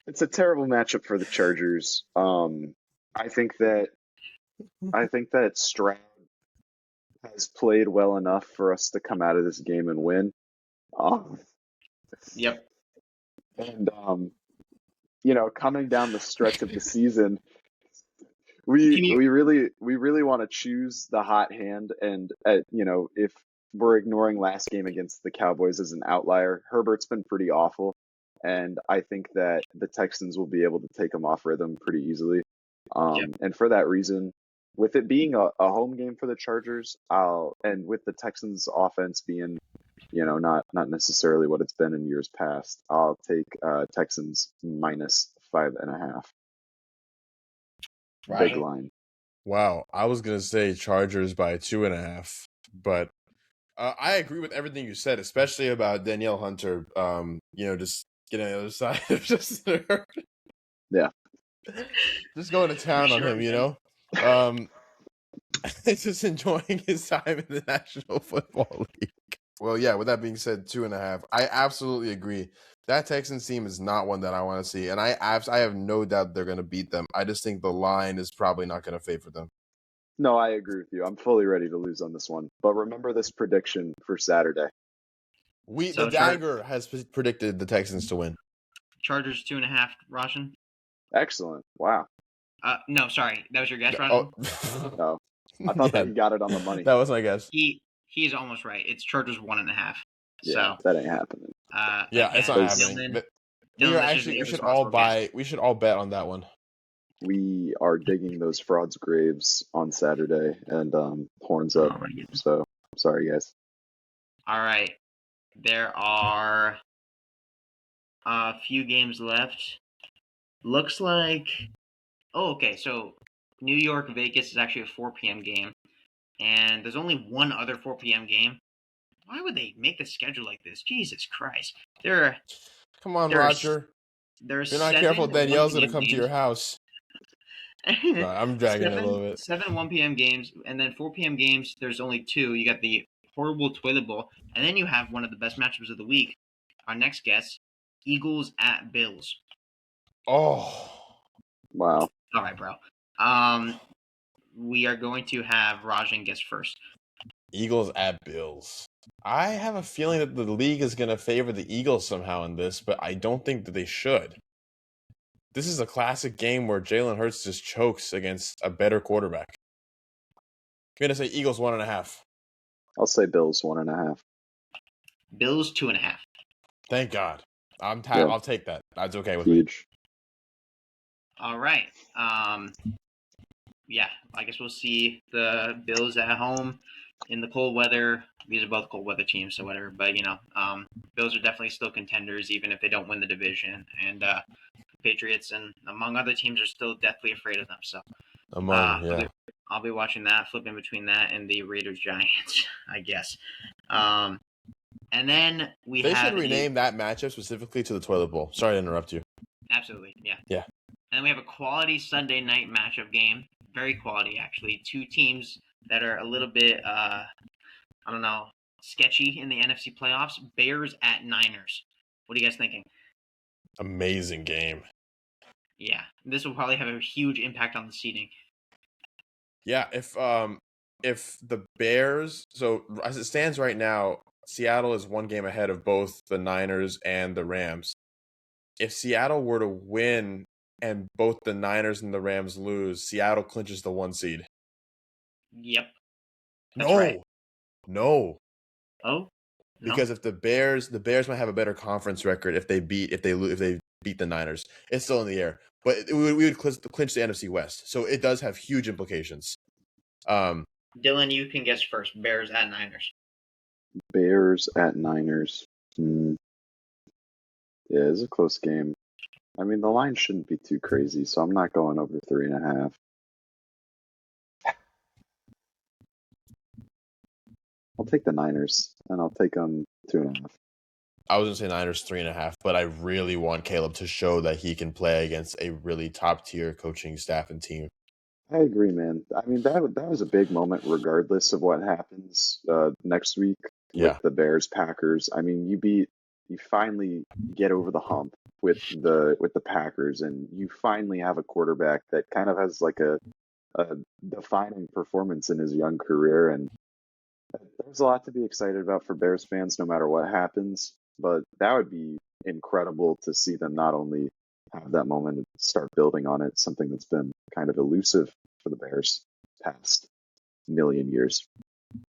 It's a terrible matchup for the Chargers. I think that Stroud has played well enough for us to come out of this game and win. Yep. And coming down the stretch of the season, we really want to choose the hot hand, and if we're ignoring last game against the Cowboys as an outlier, Herbert's been pretty awful, and I think that the Texans will be able to take him off rhythm pretty easily. And for that reason, with it being a home game for the Chargers, and with the Texans offense being, not necessarily what it's been in years past, I'll take Texans -5.5. Right. Big line. Wow, I was gonna say Chargers by 2.5, but I agree with everything you said, especially about Danielle Hunter. Just getting on the other side of just yeah, just going to town on him. Just enjoying his time in the National Football League. Well, yeah. With that being said, 2.5. I absolutely agree. That Texans team is not one that I want to see, and I have no doubt they're going to beat them. I just think the line is probably not going to favor them. No, I agree with you. I'm fully ready to lose on this one. But remember this prediction for Saturday. The Dagger has predicted the Texans to win. Chargers 2.5, Roshan. Excellent. Wow. No, sorry. That was your guess, Roshan? No. I thought that he got it on the money. That was my guess. He is almost right. It's Chargers 1.5. Yeah, that ain't happening. It's not happening. We should all bet on that one. We are digging those frauds' graves on Saturday and horns up. So Sorry, guys. All right. There are a few games left. Looks like. Oh, okay. So New York Vegas is actually a 4 p.m. game, and there's only one other 4 p.m. game. Why would they make the schedule like this? Jesus Christ! Come on, There are Roger. there's If you're not careful, 7 Danielle's 1 gonna p.m. come to your games. house. Sorry, I'm dragging it a little bit. Seven 1 p.m. games, and then 4 p.m. games. There's only 2. You got the horrible toilet bowl, and then you have one of the best matchups of the week. Our next guest, Eagles at Bills. Oh, Wow. All right, bro. We are going to have Rajan guess first. Eagles at Bills. I have a feeling that the league is going to favor the Eagles somehow in this, but I don't think that they should. This is a classic game where Jalen Hurts just chokes against a better quarterback. I'm going to say Eagles 1.5. I'll say Bills 1.5. Bills 2.5. Thank God. Yeah. I'll take that. That's okay with me. Huge. All right. Yeah, I guess we'll see the Bills at home in the cold weather. These are both cold weather teams, so whatever. But Bills are definitely still contenders, even if they don't win the division. And Patriots and among other teams are still deathly afraid of them. So I'll be watching that, flipping between that and the Raiders Giants, I guess. And then they should rename that matchup specifically to the toilet bowl. Sorry to interrupt you. Absolutely, yeah. Yeah. And then we have a quality Sunday night matchup game. Very quality, actually. 2 teams that are a little bit, sketchy in the NFC playoffs. Bears at Niners. What are you guys thinking? Amazing game. Yeah, this will probably have a huge impact on the seeding. Yeah, if the Bears, so as it stands right now, Seattle is 1 game ahead of both the Niners and the Rams. If Seattle were to win and both the Niners and the Rams lose, Seattle clinches the 1 seed. Yep. That's right. No. Oh? Because if the Bears might have a better conference record if they beat the Niners. It's still in the air. But we would clinch the NFC West. So it does have huge implications. Dylan, you can guess first. Bears at Niners. Bears at Niners. Yeah, it's a close game. I mean, the line shouldn't be too crazy, so I'm not going over 3.5. I'll take the Niners, and I'll take them 2.5. I was going to say Niners 3.5, but I really want Caleb to show that he can play against a really top-tier coaching staff and team. I agree, man. I mean, that was a big moment regardless of what happens next week with the Bears-Packers. I mean, you finally get over the hump with the Packers, and you finally have a quarterback that kind of has like a defining performance in his young career, and there's a lot to be excited about for Bears fans no matter what happens. But that would be incredible to see them not only have that moment and start building on it, something that's been kind of elusive for the Bears past million years.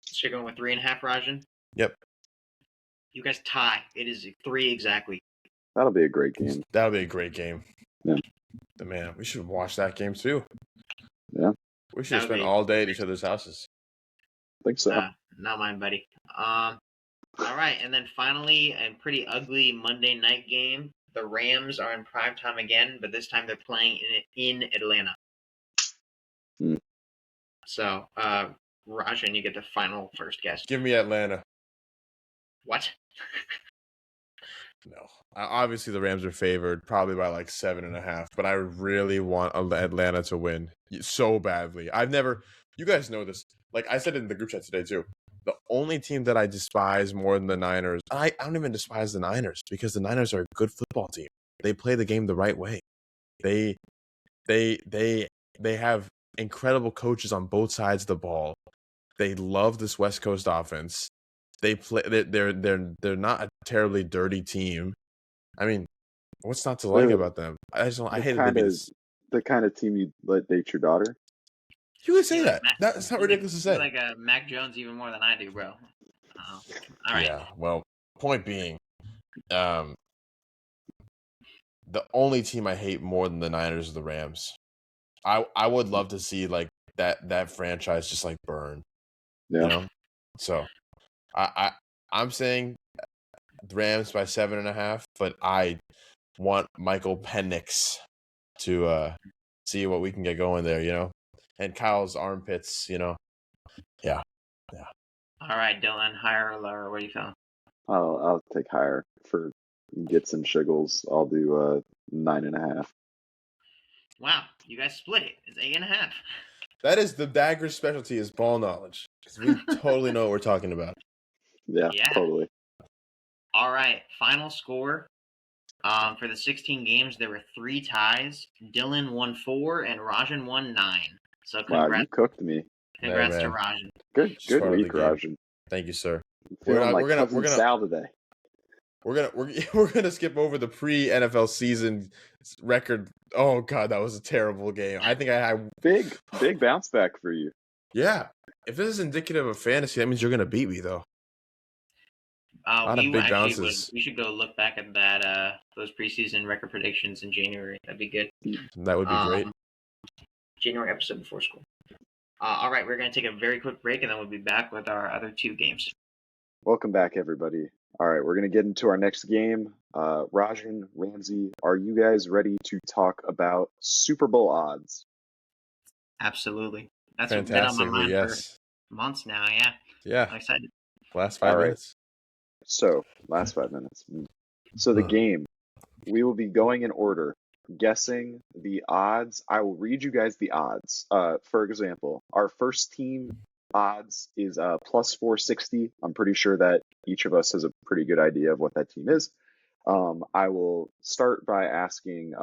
So you're going with 3.5, Rajan? Yep. You guys tie. It is 3 exactly. That'll be a great game. That'll be a great game. Yeah. Man, we should watch that game too. Yeah. We should spend all day at each other's houses. I think so. Not mine, buddy. All right, and then finally, a pretty ugly Monday night game. The Rams are in primetime again, but this time they're playing in Atlanta. So, Rajan, you get the final first guess. Give me Atlanta. What? No. Obviously, the Rams are favored, probably by like 7.5, but I really want Atlanta to win so badly. You guys know this. Like I said in the group chat today too, the only team that I despise more than the Niners, I don't even despise the Niners because the Niners are a good football team. They play the game the right way. They have incredible coaches on both sides of the ball. They love this West Coast offense. They play. They're not a terribly dirty team. I mean, what's not to like about them? I hate the kind of team you'd let date your daughter. You would say that. That's not ridiculous to say. Like Mac Jones even more than I do, bro. All right. Yeah. Well, point being, the only team I hate more than the Niners are the Rams. I would love to see like that franchise just like burn. Yeah. You know? So I'm saying the Rams by 7.5, but I want Michael Penix to see what we can get going there, and Kyle's armpits, yeah. All right, Dylan, higher or lower? What do you feel? I'll take higher for gets and shiggles. I'll do 9.5. Wow, you guys split it. It's 8.5. That is the Dagger specialty is ball knowledge because we totally know what we're talking about. Yeah, totally. All right, final score. For the 16 games, there were 3 ties. Dylan won 4 and Rajan won 9. So Wow, congrats, you cooked me. congrats Hey, to man. Rajan. Good week, Rajan. Thank you, sir. Feeling like cousin Sal today. We're gonna skip over the pre-NFL season record. Oh god, that was a terrible game. I think I had big bounce back for you. Yeah, if this is indicative of fantasy, that means you're gonna beat me though. A lot of big bounces. We should go look back at that those preseason record predictions in January. That'd be good. That would be great. January episode before school. All right, we're going to take a very quick break, and then we'll be back with our other 2 games. Welcome back, everybody. All right, we're going to get into our next game. Rajan, Ramsey, are you guys ready to talk about Super Bowl odds? Absolutely. That's been on my mind for months now, Yeah. I'm excited. Last 5 minutes. So, last 5 minutes. So the game, we will be going in order, guessing the odds. I will read you guys the odds. For example, our first team odds is plus 460. I'm pretty sure that each of us has a pretty good idea of what that team is. I will start by asking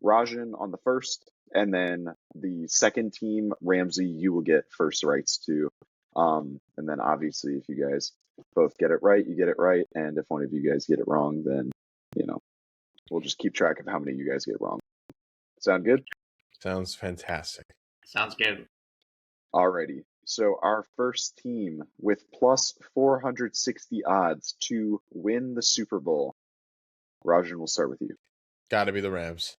Rajan on the first, and then the second team, Ramsey, you will get first rights to. And then obviously, if you guys both get it right, you get it right. And if one of you guys get it wrong, then, we'll just keep track of how many you guys get wrong. Sound good? Sounds fantastic. Sounds good. Alrighty. So our first team with plus 460 odds to win the Super Bowl. Rajan, we'll start with you. Got to be the Rams.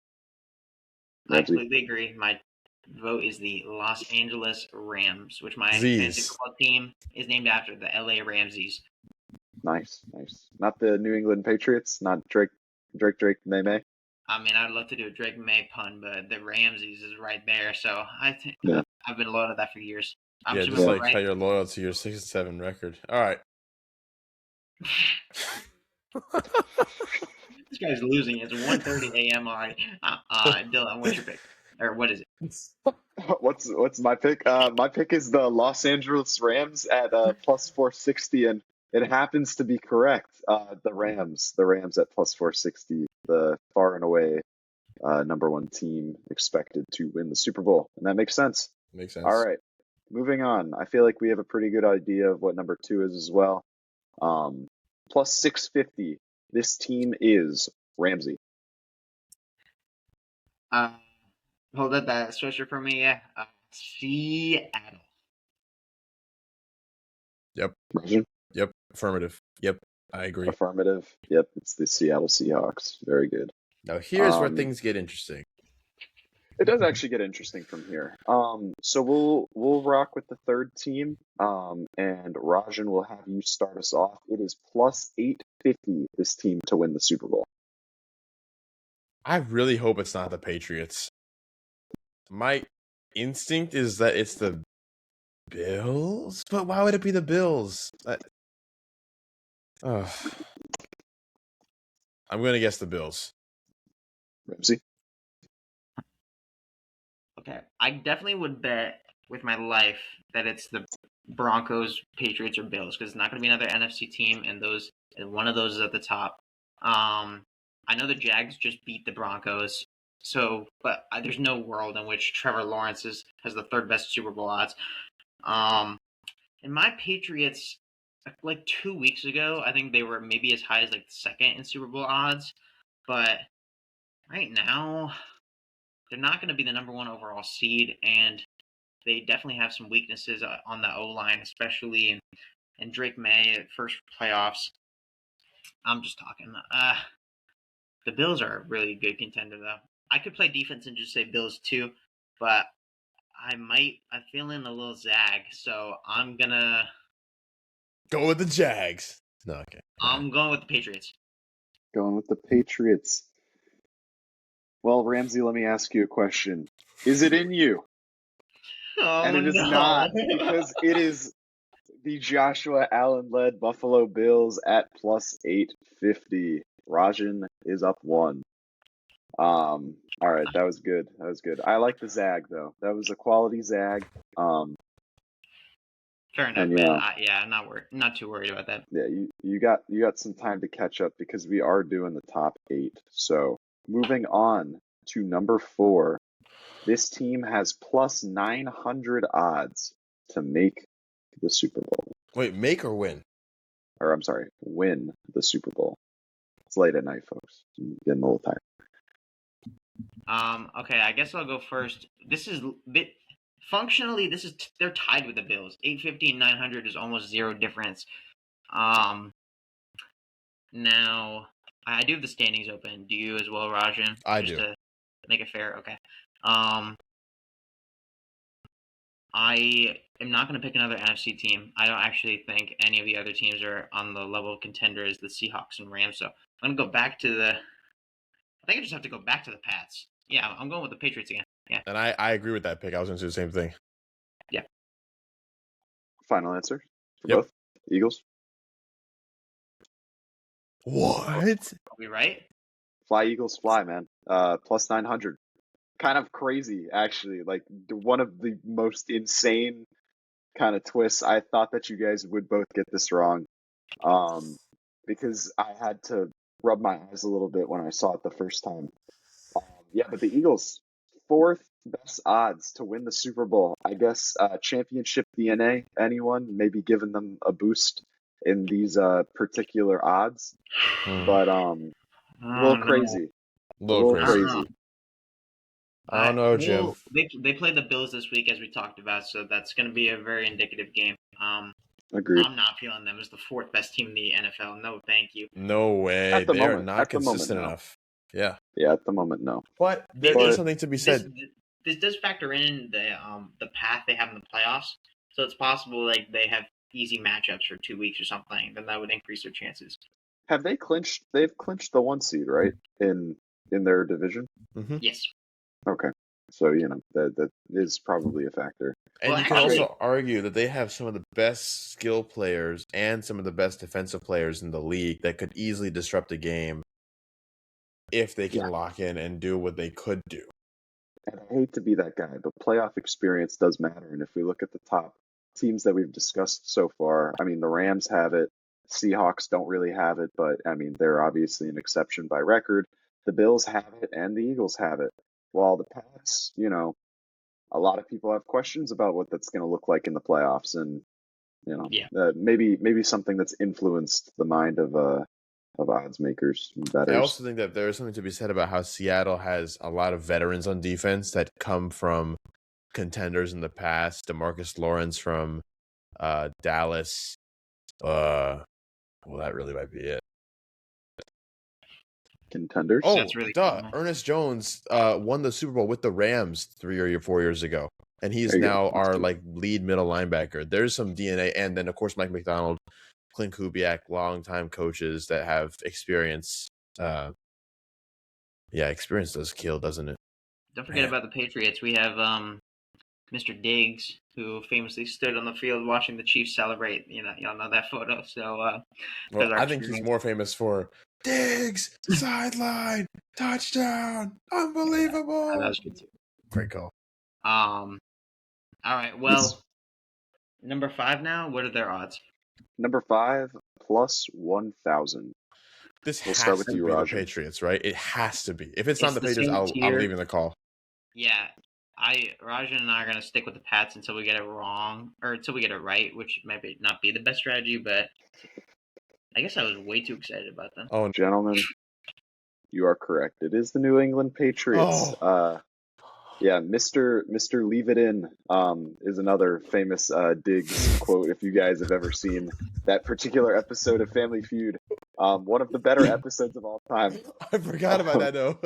I completely agree. My vote is the Los Angeles Rams, which my fantasy football team is named after the LA Ramses. Nice. Not the New England Patriots, not Drake, May. I mean, I'd love to do a Drake May pun, but the Ramses is right there. So I think I've been loyal to that for years. Just like how you're loyal to your 6-7 record. All right. This guy's losing. It's 1:30 a.m. already. Dylan, what's your pick? Or what is it? What's my pick? My pick is the Los Angeles Rams at plus 460, and it happens to be correct. The Rams at plus 460, the far and away number 1 team expected to win the Super Bowl, and that makes sense. Makes sense. All right, moving on. I feel like we have a pretty good idea of what number 2 is as well. Plus 650. This team is Ramsey. Hold up that stretcher for me. Yeah. Seattle. Yep. Rajan? Yep. Affirmative. Yep. I agree. Affirmative. Yep. It's the Seattle Seahawks. Very good. Now here's where things get interesting. It does actually get interesting from here. So we'll rock with the third team. And Rajan will have you start us off. It is plus 850 this team to win the Super Bowl. I really hope it's not the Patriots. My instinct is that it's the Bills, but why would it be the Bills? I'm going to guess the Bills. Ramsey? Okay. I definitely would bet with my life that it's the Broncos, Patriots, or Bills, because it's not going to be another NFC team, and one of those is at the top. I know the Jags just beat the Broncos, but there's no world in which Trevor Lawrence has the 3rd best Super Bowl odds. And my Patriots, like 2 weeks ago, I think they were maybe as high as like 2nd in Super Bowl odds, but right now they're not going to be the number 1 overall seed, and they definitely have some weaknesses on the O-line, especially in Drake May at first playoffs. I'm just talking. The Bills are a really good contender, though. I could play defense and just say Bills too, but I'm feeling a little zag, so I'm gonna Go with the Jags. No, okay. I'm going with the Patriots. Going with the Patriots. Well, Ramsey, let me ask you a question. Is it in you? Oh, And it is no. not, because it is the Joshua Allen-led Buffalo Bills at plus 850. Rajan is up 1. All right, that was good. That was good. I like the Zag though. That was a quality Zag. Fair enough, And man. yeah, I'm not too worried about that. yeah, you got some time to catch up because we are doing the top 8. So moving on to number 4. This team has plus 900 odds to make the Super Bowl. Wait, make or win? Or I'm sorry, win the Super Bowl. It's late at night, folks. I'm getting a little tired. Okay, I guess I'll go first. Functionally, they're tied with the Bills. 850 and 900 is almost zero difference. Now I do have the standings open. Do you as well, Rajan? I Just do. to make it fair, okay. I am not going to pick another NFC team. I don't actually think any of the other teams are on the level of contender as the Seahawks and Rams. So I'm going to go back to the. I think I just have to go back to the Pats. Yeah, I'm going with the Patriots again. Yeah. And I agree with that pick. I was going to do the same thing. Yeah. Final answer for Yep. both Eagles. What? Are we right? Fly Eagles fly, man. Plus 900. Kind of crazy, actually. Like one of the most insane kind of twists. I thought that you guys would both get this wrong, because I had to rub my eyes a little bit when I saw it the first time. Yeah, but the Eagles, 4th best odds to win the Super Bowl. I guess championship DNA. Anyone maybe giving them a boost in these particular odds, but a little crazy. A little crazy. I don't know, Jim. Well, they played the Bills this week, as we talked about, so that's going to be a very indicative game. Agreed. I'm not feeling them as the 4th best team in the NFL. No, thank you. No way. At the They are moment- not at the moment, consistent no. enough. Yeah. Yeah, at the moment, no. But there is something to be said. This does factor in the path they have in the playoffs, so it's possible like they have easy matchups for 2 weeks or something. Then that would increase their chances. Have they clinched? They've clinched the 1 seed, right? In their division. Mm-hmm. Yes. Okay, so that is probably a factor. And Well, you can actually- also argue that they have some of the best skill players and some of the best defensive players in the league that could easily disrupt a game if they can lock in and do what they could do. And I hate to be that guy, but playoff experience does matter. And if we look at the top teams that we've discussed so far, I mean, the Rams have it. Seahawks don't really have it, but I mean, they're obviously an exception by record. The Bills have it and the Eagles have it. While the Pats, a lot of people have questions about what that's going to look like in the playoffs, and maybe something that's influenced the mind of odds makers and bettors. I also think that there is something to be said about how Seattle has a lot of veterans on defense that come from contenders in the past. DeMarcus Lawrence from Dallas. Well, that really might be it. Contenders. Oh, That's really duh! cool. Ernest Jones won the Super Bowl with the Rams 3 or 4 years ago, and he's There you now go. That's our good. lead middle linebacker. There's some DNA, and then of course Mike McDonald, Clint Kubiak, longtime coaches that have experience. Experience does kill, doesn't it? Don't forget about the Patriots. We have Mr. Diggs, who famously stood on the field watching the Chiefs celebrate. Y'all know that photo. So, well, I think he's more famous for Diggs sideline touchdown, unbelievable. That was good too. Great call. All right. Well, number 5 now. What are their odds? Number 5 plus 1,000. This We'll has start with to you, be the Roger. Patriots, right? It has to be. If it's not the the Patriots, same I'm tier. leaving the call. Yeah, Rajan and I are gonna stick with the Pats until we get it wrong, or until we get it right, which might not be the best strategy. But I guess I was way too excited about them. Oh, Gentlemen, you are correct. It is the New England Patriots. Yeah, Mr. Leave It In is another famous Diggs quote. If you guys have ever seen that particular episode of Family Feud, One of the better episodes of all time. I forgot about that though.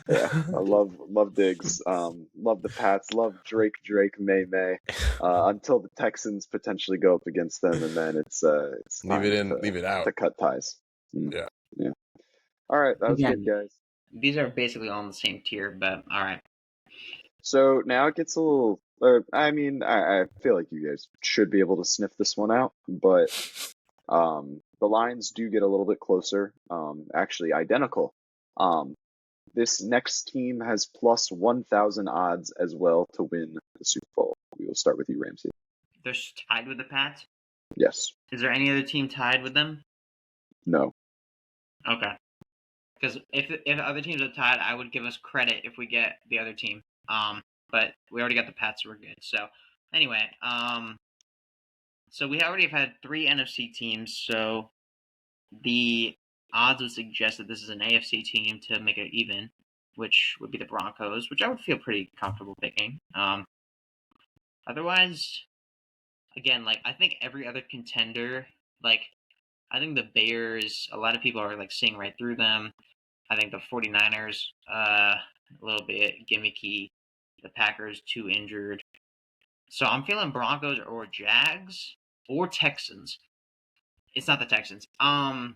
Yeah, I love Diggs. Love the Pats. Love Drake, May. Until the Texans potentially go up against them, and then it's Leave it time in, leave it out. to cut ties. Yeah. Yeah. All right, that was good, guys. These are basically all in the same tier, but all right. So now it gets a little. I mean, I feel like you guys should be able to sniff this one out, but the lines do get a little bit closer. Actually, identical. This next team has plus 1,000 odds as well to win the Super Bowl. We will start with you, Ramsey. They're tied with the Pats? Yes. Is there any other team tied with them? No. Okay. Because if other teams are tied, I would give us credit if we get the other team. But we already got the Pats, so we're good. So anyway, so we already have had 3 NFC teams. So the odds would suggest that this is an AFC team to make it even, which would be the Broncos, which I would feel pretty comfortable picking. Otherwise, again, like I think every other contender, like I think the Bears, a lot of people are like seeing right through them. I think the 49ers, a little bit gimmicky. The Packers, too injured. So I'm feeling Broncos or Jags or Texans. It's not the Texans. I'll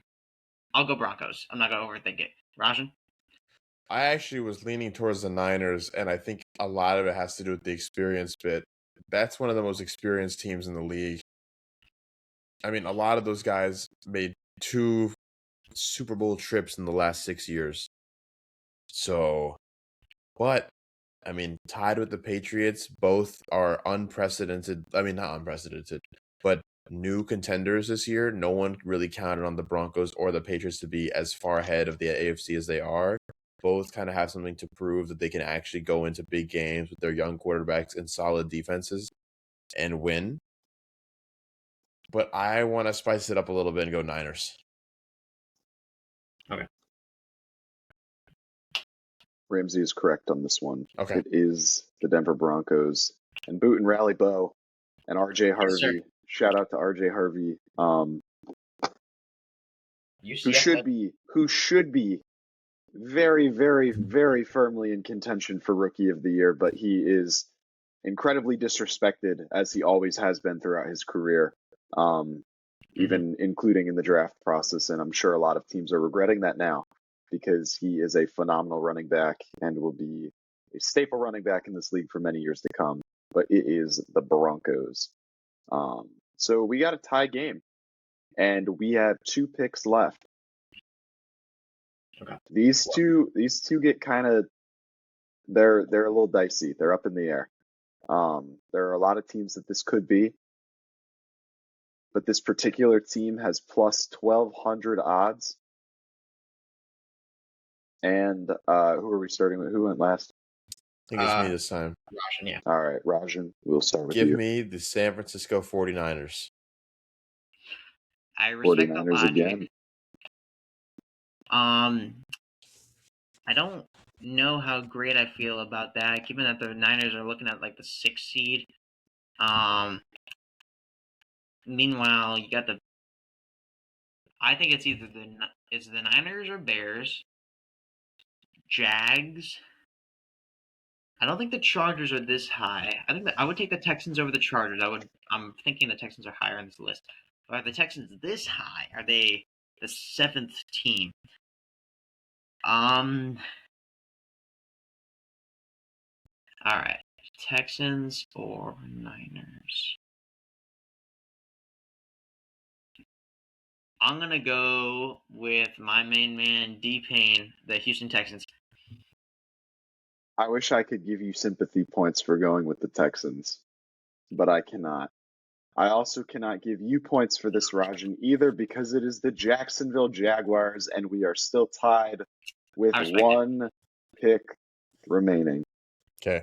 go Broncos. I'm not gonna overthink it. Rajan? I actually was leaning towards the Niners, and I think a lot of it has to do with the experience bit. That's one of the most experienced teams in the league. I mean, a lot of those guys made 2 Super Bowl trips in the last 6 years. So, but, I mean, tied with the Patriots, both are unprecedented. I mean, not unprecedented, but new contenders this year. No one really counted on the Broncos or the Patriots to be as far ahead of the AFC as they are. Both kind of have something to prove that they can actually go into big games with their young quarterbacks and solid defenses and win. But I want to spice it up a little bit and go Niners. Okay. Ramsey is correct on this one. Okay. It is the Denver Broncos. And Boot and Rally Bo and RJ Harvey. Shout out to RJ Harvey. Who should be very, very, very firmly in contention for Rookie of the Year, but he is incredibly disrespected as he always has been throughout his career, even including in the draft process. And I'm sure a lot of teams are regretting that now because he is a phenomenal running back and will be a staple running back in this league for many years to come. But it is the Broncos. So we got a tie game, and we have 2 picks left. Okay. These two get kind of they're a little dicey. They're up in the air. There are a lot of teams that this could be, but this particular team has plus 1,200 odds. And who are we starting with? Who went last? I think it's me this time. Rajan, yeah. All right, Rajan, we'll start with you. Give me the San Francisco 49ers. I respect 49ers the logic. again. I don't know how great I feel about that, given that the Niners are looking at like the 6th seed. Meanwhile, you got I think it's either the Niners or Bears, Jags. I don't think the Chargers are this high. I think that I would take the Texans over the Chargers. I'm thinking the Texans are higher on this list. But are the Texans this high? Are they the 7th team? All right. Texans or Niners? I'm going to go with my main man, D-Payne, the Houston Texans. I wish I could give you sympathy points for going with the Texans, but I cannot. I also cannot give you points for this, Rajan, either because it is the Jacksonville Jaguars, and we are still tied with 1 pick remaining. Okay.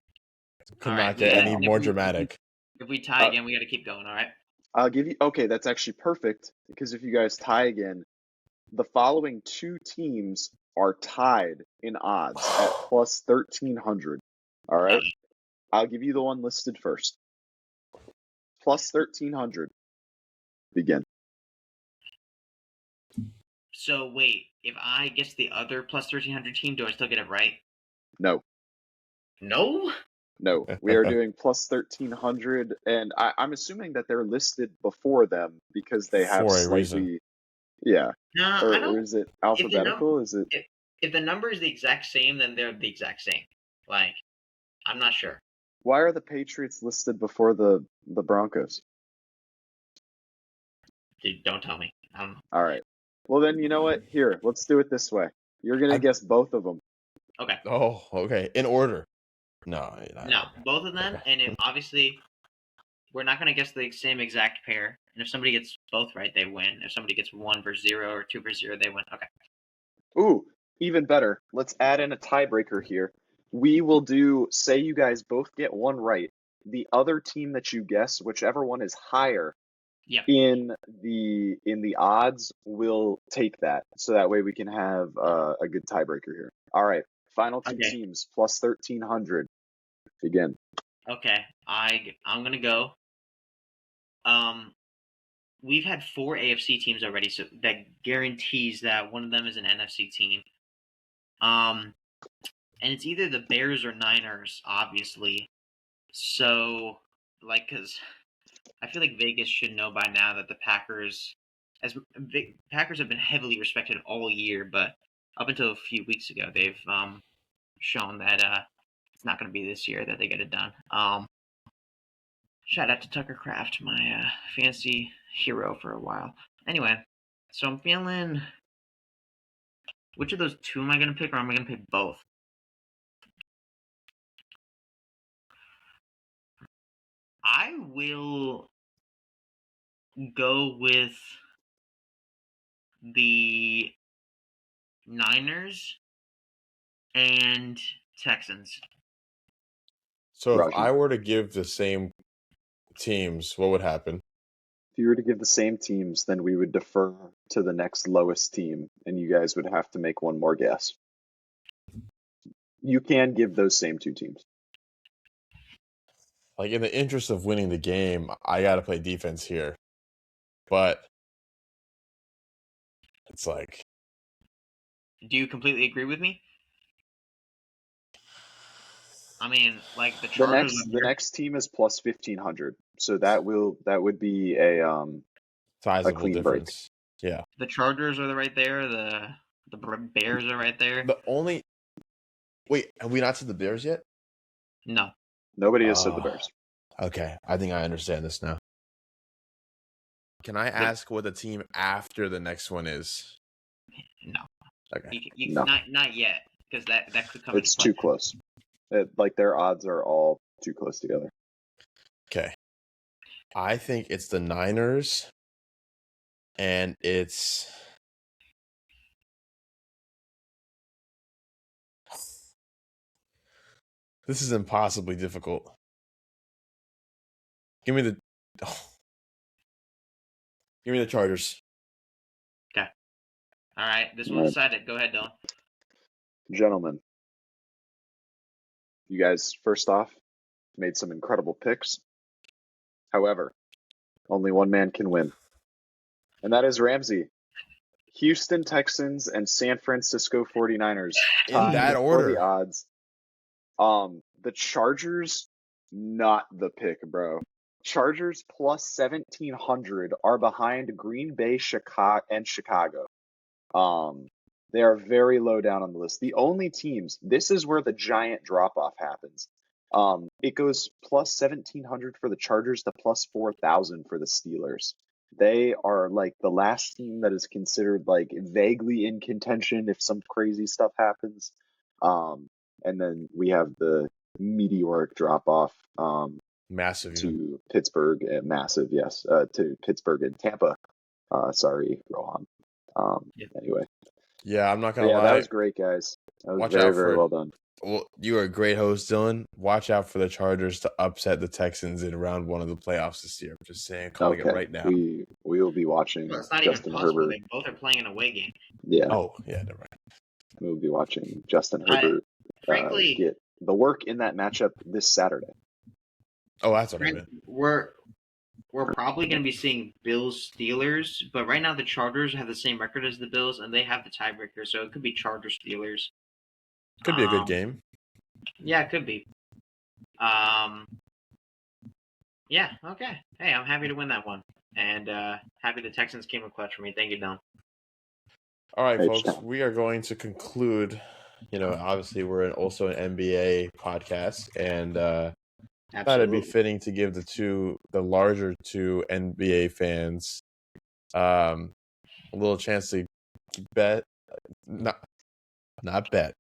Could not get any more dramatic. If we tie again, we got to keep going, all right? I'll give you... Okay, that's actually perfect, because if you guys tie again, the following 2 teams are tied in odds at plus 1,300. All right? I'll give you the one listed first. Plus 1,300. Begin. So wait, if I guess the other plus 1300 team, do I still get it right? No. No? No, we are doing plus 1300, and I'm assuming that they're listed before them because they have For a reason. slightly, yeah. Nah, I Or don't. is it If the num alphabetical? Is it? if the number is the exact same, then they're the exact same. Like, I'm not sure. Why are the Patriots listed before the Broncos? Dude, don't tell me. All right. Well, then you know what? Here, let's do it this way. You're gonna guess both of them. Okay. Oh, okay. In order. No. No, both of them, and if obviously we're not gonna guess the same exact pair. And if somebody gets both right, they win. If somebody gets 1 versus 0 or 2 versus 0, they win. Okay. Ooh, even better. Let's add in a tiebreaker here. We will do, say you guys both get one right. The other team that you guess, whichever one is higher Yep. in the odds, will take that. So that way we can have a good tiebreaker here. All right. Final two Okay. teams plus 1300. Begin. Okay. I'm gonna go. We've had 4 AFC teams already, so that guarantees that one of them is an NFC team. And it's either the Bears or Niners, obviously. So, like, because I feel like Vegas should know by now that the Packers have been heavily respected all year, but up until a few weeks ago, they've shown that it's not going to be this year that they get it done. Shout out to Tucker Kraft, my fantasy hero for a while. Anyway, so I'm feeling. Which of those two am I going to pick, or am I going to pick both? I will go with the Niners and Texans. So if Roger. I were to give the same teams, what would happen? If you were to give the same teams, then we would defer to the next lowest team, and you guys would have to make one more guess. You can give those same two teams. Like, in the interest of winning the game, I got to play defense here. But it's like, Do you completely agree with me? I mean, like the Chargers. The next team is plus 1500, so that would be a sizable clean difference. Yeah. The Chargers are right there. The Bears are right there. Wait, have we not said the Bears yet? No. Nobody has said the Bears. Okay, I think I understand this now. Can I ask what the team after the next one is? No. Okay. No. Not yet, because that could come. It's too close. Like their odds are all too close together. Okay. I think it's the Niners, and it's this is impossibly difficult. Give me the Chargers. Okay. All right. This All will right. decide it. Go ahead, Dylan. Gentlemen, you guys, first off, made some incredible picks. However, only one man can win, and that is Ramsey. Houston Texans and San Francisco 49ers. In that for order. the odds. The Chargers, not the pick, bro. Chargers plus 1700 are behind Green Bay, Chicago. They are very low down on the list. The only teams, this is where the giant drop off happens. It goes plus 1700 for the Chargers to plus 4000 for the Steelers. They are like the last team that is considered like vaguely in contention if some crazy stuff happens. And then we have the meteoric drop off Massive to Pittsburgh, massive, yes, to Pittsburgh and Tampa. Sorry, Rohan. Anyway. Yeah, I'm not gonna lie. That was great, guys. That was very well done. Well, you are a great host, Dylan. Watch out for the Chargers to upset the Texans in round 1 of the playoffs this year. I'm just saying, calling it right now. We will be watching Well, it's not Justin even possible. Herbert. They both are playing an away game. Yeah. Oh, yeah, never mind. We will be watching Justin Herbert Frankly, get the work in that matchup this Saturday. Oh, that's what I meant. We're we're probably going to be seeing Bills Steelers, but right now the Chargers have the same record as the Bills, and they have the tiebreaker, so it could be Chargers Steelers. Could be a good game. Yeah, it could be. Yeah, okay. Hey, I'm happy to win that one, and happy the Texans came in clutch for me. Thank you, Don. All right, folks, H-Town. we are going to conclude. Obviously, we're also an NBA podcast, and thought it'd be fitting to give the larger two NBA fans, a little chance to bet, not bet,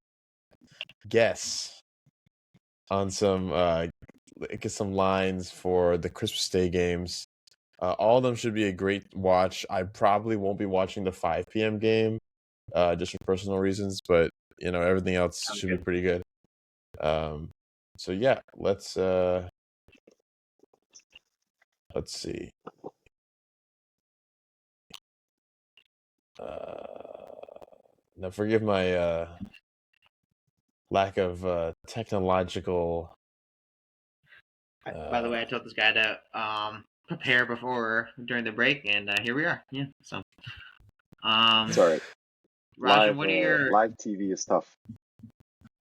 guess on get some lines for the Christmas Day games. All of them should be a great watch. I probably won't be watching the 5 p.m. game, just for personal reasons, but everything else should be pretty good. So yeah, let's see. Now forgive my lack of technological. By the way, I told this guy to prepare during the break, and here we are. Yeah, so. It's all right. Rajan, what are your live TV is tough.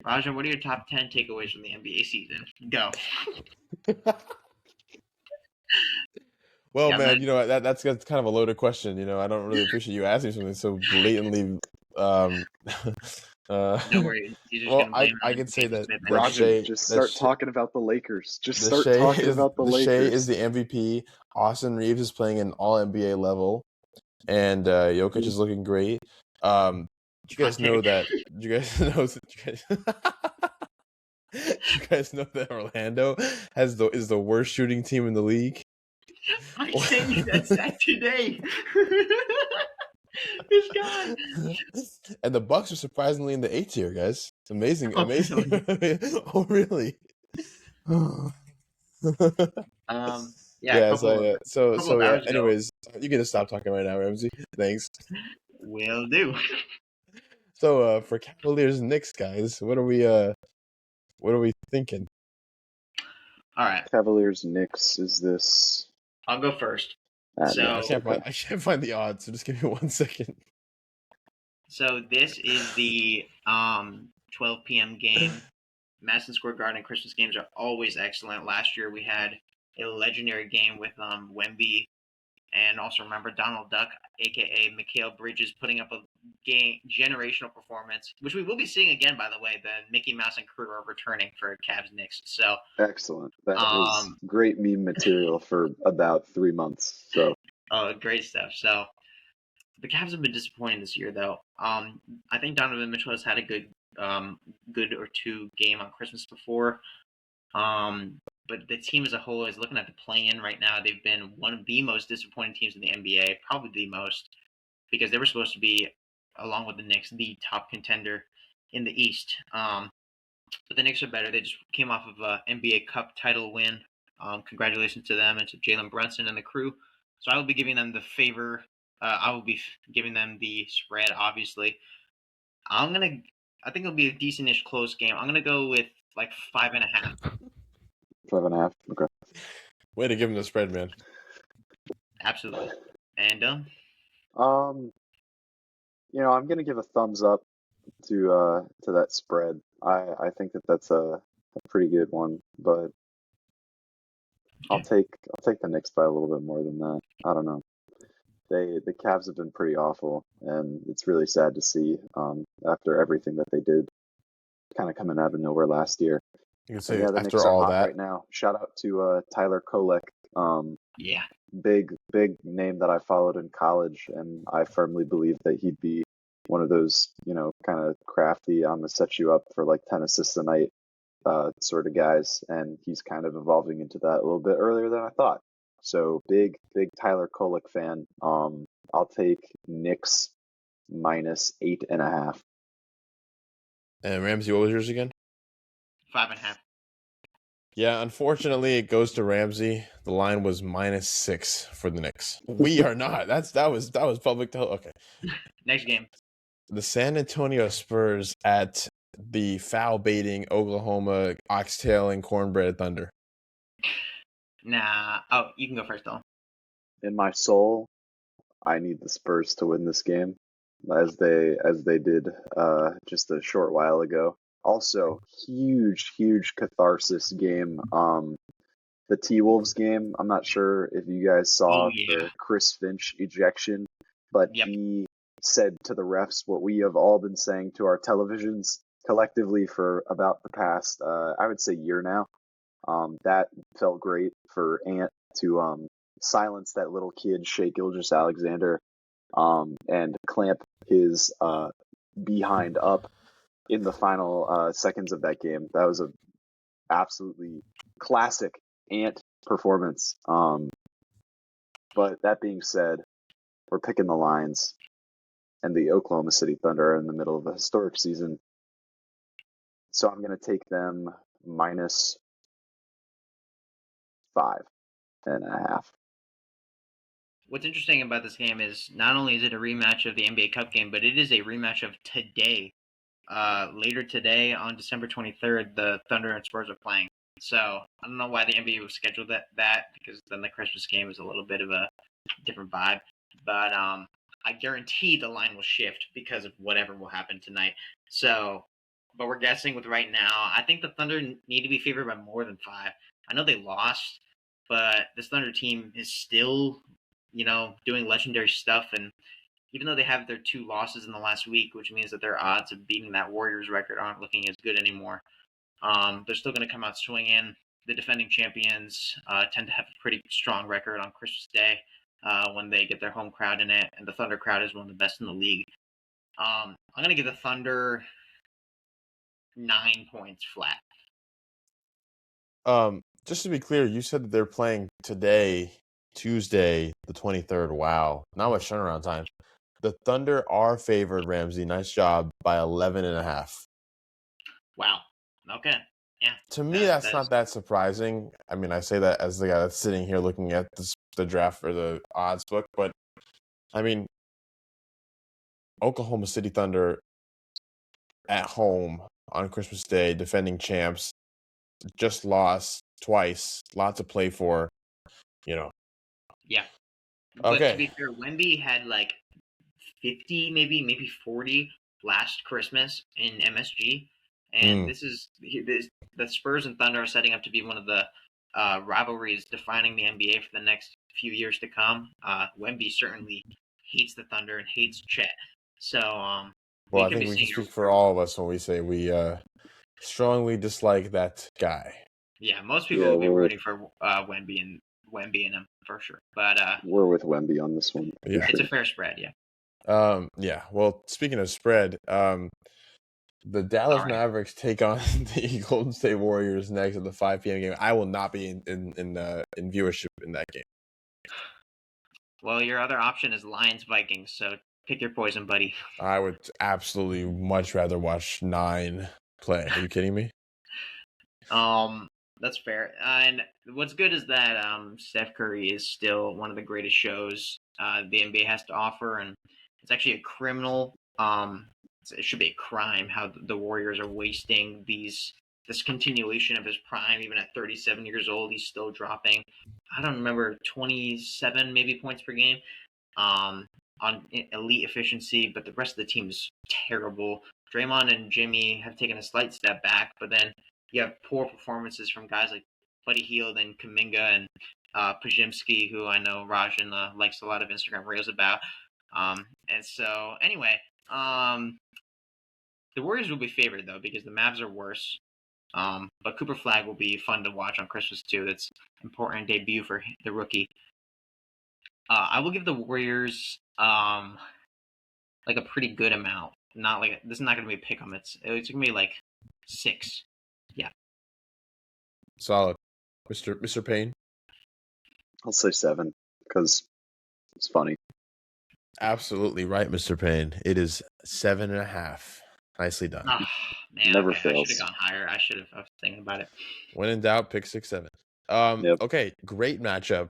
Rajan, what are your top 10 takeaways from the NBA season? Go. Well, man, that's kind of a loaded question. I don't really appreciate you asking something so blatantly. No worries. Well, I can say that Rajan, just start talking about the Lakers. Just start talking about the Lakers. Shea is the MVP. Austin Reeves is playing an All NBA level, and Jokic is looking great. You guys know that. You guys know that Orlando is the worst shooting team in the league. I sent you that stat today. This guy. And the Bucks are surprisingly in the 8th tier, guys. It's amazing. Oh, really? Yeah. Anyways, you get to stop talking right now, Ramsey. Thanks. Will do. So, for Cavaliers Knicks, guys, what are we thinking? All right. Cavaliers Knicks, is this? I'll go first. I can't find the odds, so just give me 1 second. So this is the 12 p.m. game. Madison Square Garden Christmas games are always excellent. Last year we had a legendary game with Wemby, and also remember Donald Duck, aka Mikal Bridges, putting up a generational performance, which we will be seeing again, by the way. The Mickey Mouse and crew are returning for Cavs Knicks. So excellent. That is great meme material for about 3 months. So great stuff. So the Cavs have been disappointing this year, though. I think Donovan Mitchell has had a good or two game on Christmas before. But the team as a whole is looking at the play-in right now. They've been one of the most disappointing teams in the NBA, probably the most, because they were supposed to be, along with the Knicks, the top contender in the East. But the Knicks are better. They just came off of an NBA Cup title win. Congratulations to them and to Jalen Brunson and the crew. So I will be giving them the favor. I will be giving them the spread, obviously. I think it'll be a decent-ish close game. I'm going to go with like 5.5. 5.5. Okay. Way to give him the spread, man. Absolutely. And I'm gonna give a thumbs up to that spread. I think that's a pretty good one, but I'll take the Knicks by a little bit more than that. I don't know. The Cavs have been pretty awful, and it's really sad to see after everything that they did, kind of coming out of nowhere last year. You can say the after Knicks are all hot that right now. Shout out to Tyler Kolek. Yeah. Big name that I followed in college, and I firmly believe that he'd be one of those, kind of crafty, I'm gonna set you up for like 10 assists a night sort of guys, and he's kind of evolving into that a little bit earlier than I thought. So big Tyler Kolek fan. I'll take Knicks minus 8.5. And Ramsey, what was yours again? 5.5. Yeah, unfortunately, it goes to Ramsey. The line was -6 for the Knicks. We are not. That was public. Okay. Next game. The San Antonio Spurs at the foul baiting Oklahoma oxtail and cornbread Thunder. Nah. Oh, you can go first, though. in my soul, I need the Spurs to win this game, as they did just a short while ago. Also, huge catharsis game. The T-Wolves game. I'm not sure if you guys Oh saw yeah. the Chris Finch ejection, but Yep. he said to the refs what we have all been saying to our televisions collectively for about the past, I would say, year now. That felt great for Ant to silence that little kid, Shea Gilgeous-Alexander, and clamp his behind up in the final seconds of that game. That was a absolutely classic Ant performance. But that being said, we're picking the Lions, and the Oklahoma City Thunder are in the middle of a historic season. So I'm going to take them -5.5. What's interesting about this game is not only is it a rematch of the NBA Cup game, but it is a rematch of today. Later today on December 23rd, the Thunder and Spurs are playing. So I don't know why the NBA was scheduled that because then the Christmas game is a little bit of a different vibe. But I guarantee the line will shift because of whatever will happen tonight. So, but we're guessing with right now. I think the Thunder need to be favored by more than 5. I know they lost, but this Thunder team is still, doing legendary stuff. And even though they have their 2 losses in the last week, which means that their odds of beating that Warriors record aren't looking as good anymore, they're still going to come out swinging. The defending champions tend to have a pretty strong record on Christmas Day when they get their home crowd in it, and the Thunder crowd is one of the best in the league. I'm going to give the Thunder 9 points flat. Just to be clear, you said that they're playing today, Tuesday, the 23rd. Wow. Not much turnaround time. The Thunder are favored, Ramsey. Nice job, by 11.5. Wow. Okay. Yeah. To me, that's not that surprising. I mean, I say that as the guy that's sitting here looking at the draft or the odds book, but I mean, Oklahoma City Thunder at home on Christmas Day, defending champs, just lost twice, lot to play for, Yeah. But to Okay. be fair, Wemby had like 50, maybe 40 last Christmas in MSG, and the Spurs and Thunder are setting up to be one of the rivalries defining the NBA for the next few years to come. Wemby certainly hates the Thunder and hates Chet, so Well, we I could be think we can seeing speak for all of us when we say we strongly dislike that guy. Yeah, most people will be rooting for Wemby and him for sure, but we're with Wemby on this one. Yeah, it's a fair spread. Yeah. Yeah. Well, speaking of spread, the Dallas Mavericks take on the Golden State Warriors next at the 5 p.m. game. I will not be in viewership in that game. Well, your other option is Lions Vikings, so pick your poison, buddy. I would absolutely much rather watch 9 play. Are you kidding me? That's fair. And what's good is that Steph Curry is still one of the greatest shows the NBA has to offer, and it's actually a criminal. It should be a crime how the Warriors are wasting this continuation of his prime. Even at 37 years old, he's still dropping. I don't remember 27 maybe points per game. On elite efficiency, but the rest of the team is terrible. Draymond and Jimmy have taken a slight step back, but then you have poor performances from guys like Buddy Hield and Kuminga and Pajimski, who I know Rajan likes a lot of Instagram reels about. And so, anyway, the Warriors will be favored, though, because the Mavs are worse. But Cooper Flag will be fun to watch on Christmas, too. That's an important debut for the rookie. I will give the Warriors like a pretty good amount. Not like this is not going to be a pick 'em. It's going to be like 6. Yeah. Solid, Mr. Payne. I'll say 7 because it's funny. Absolutely right, Mr. Payne. It is 7.5. Nicely done. Oh, man, Never okay. fails. I should have gone higher. I was thinking about it. When in doubt, pick 6, 7. Yep. Okay, great matchup.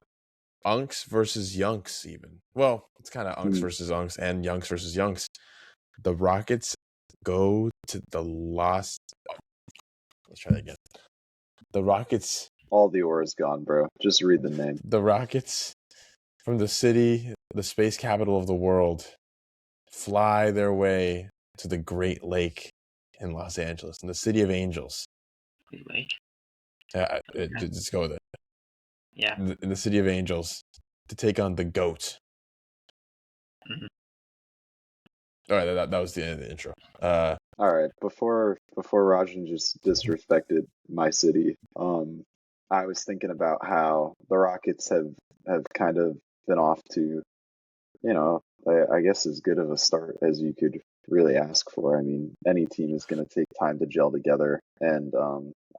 Unks versus Yunks, even. Well, it's kind of Unks versus Unks and Yunks versus Yunks. The Rockets go to the lost. Let's try that again. The Rockets. All the aura is gone, bro. Just read the name. The Rockets from the city, the space capital of the world, fly their way to the Great Lake in Los Angeles, in the city of angels. Lake. Just go with it. Yeah. In the city of angels to take on the GOAT. Mm-hmm. All right, that was the end of the intro. All right, before Rajan just disrespected my city, I was thinking about how the Rockets have kind of been off to, I guess as good of a start as you could really ask for. I mean, any team is going to take time to gel together, and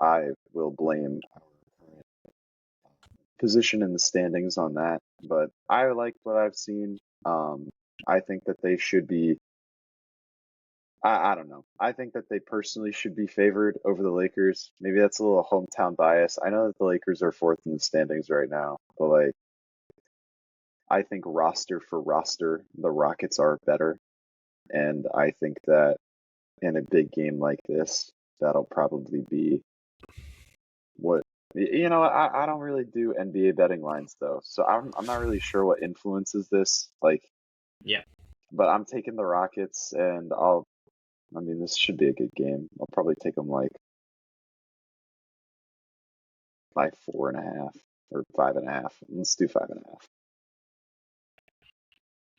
I will blame our current position in the standings on that. But I like what I've seen. I think that they should be. I don't know. I think that they personally should be favored over the Lakers. Maybe that's a little hometown bias. I know that the Lakers are fourth in the standings right now, but like I think roster for roster, the Rockets are better. And I think that in a big game like this, that'll probably be what I don't really do NBA betting lines though. So I'm not really sure what influences this. Like Yeah. but I'm taking the Rockets and I mean, this should be a good game. I'll probably take them like by 4.5 or 5.5. Let's do 5.5.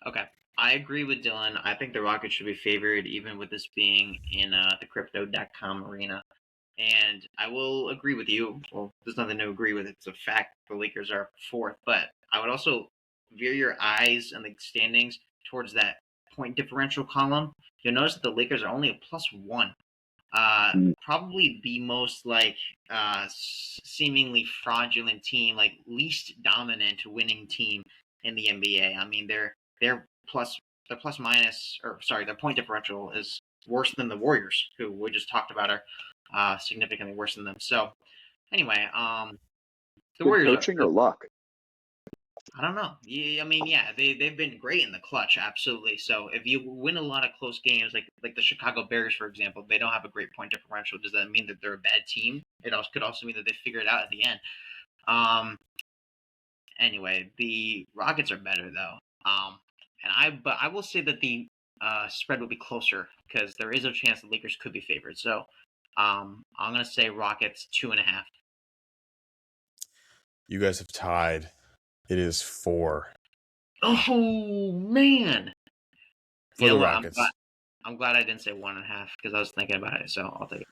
Okay. I agree with Dylan. I think the Rockets should be favored, even with this being in the Crypto.com arena. And I will agree with you. Well, there's nothing to agree with. It's a fact the Lakers are fourth. But I would also veer your eyes and the standings towards that point differential column. You'll notice that the Lakers are only a +1. Probably the most seemingly fraudulent team, like least dominant winning team in the NBA. I mean, their plus minus, or sorry, their point differential is worse than the Warriors, who we just talked about are significantly worse than them. So anyway, the Good Warriors coaching are. or luck? I don't know. Yeah, I mean, yeah, they've been great in the clutch, absolutely. So if you win a lot of close games, like the Chicago Bears, for example, they don't have a great point differential. Does that mean that they're a bad team? It also could also mean that they figure it out at the end. Anyway, the Rockets are better though. But I will say that the spread will be closer because there is a chance the Lakers could be favored. So I'm gonna say Rockets 2.5. You guys have tied. It is 4. Oh man! For the Rockets. I'm glad I didn't say 1.5 because I was thinking about it. So I'll take it.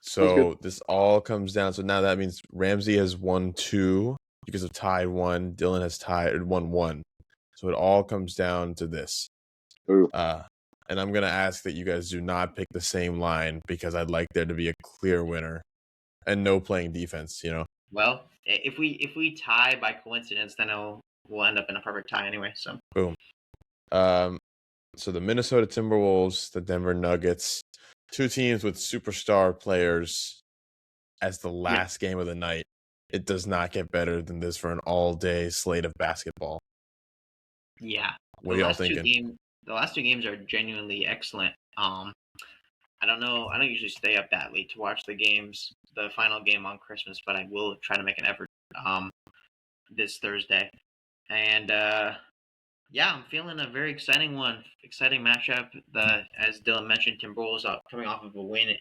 So this all comes down. So now that means Ramsey has won 2. You guys have tied 1. Dylan has tied 1. So it all comes down to this. Ooh. And I'm gonna ask that you guys do not pick the same line because I'd like there to be a clear winner and no playing defense. Well, if we tie by coincidence, then we'll end up in a perfect tie anyway. So boom. So the Minnesota Timberwolves, the Denver Nuggets, 2 teams with superstar players as the last game of the night. It does not get better than this for an all-day slate of basketball. Yeah. What are y'all thinking? The last 2 games are genuinely excellent. I don't know. I don't usually stay up that late to watch the games, the final game on Christmas, but I will try to make an effort this Thursday. And yeah, I'm feeling a very exciting matchup. As Dylan mentioned, Timberwolves coming off of a win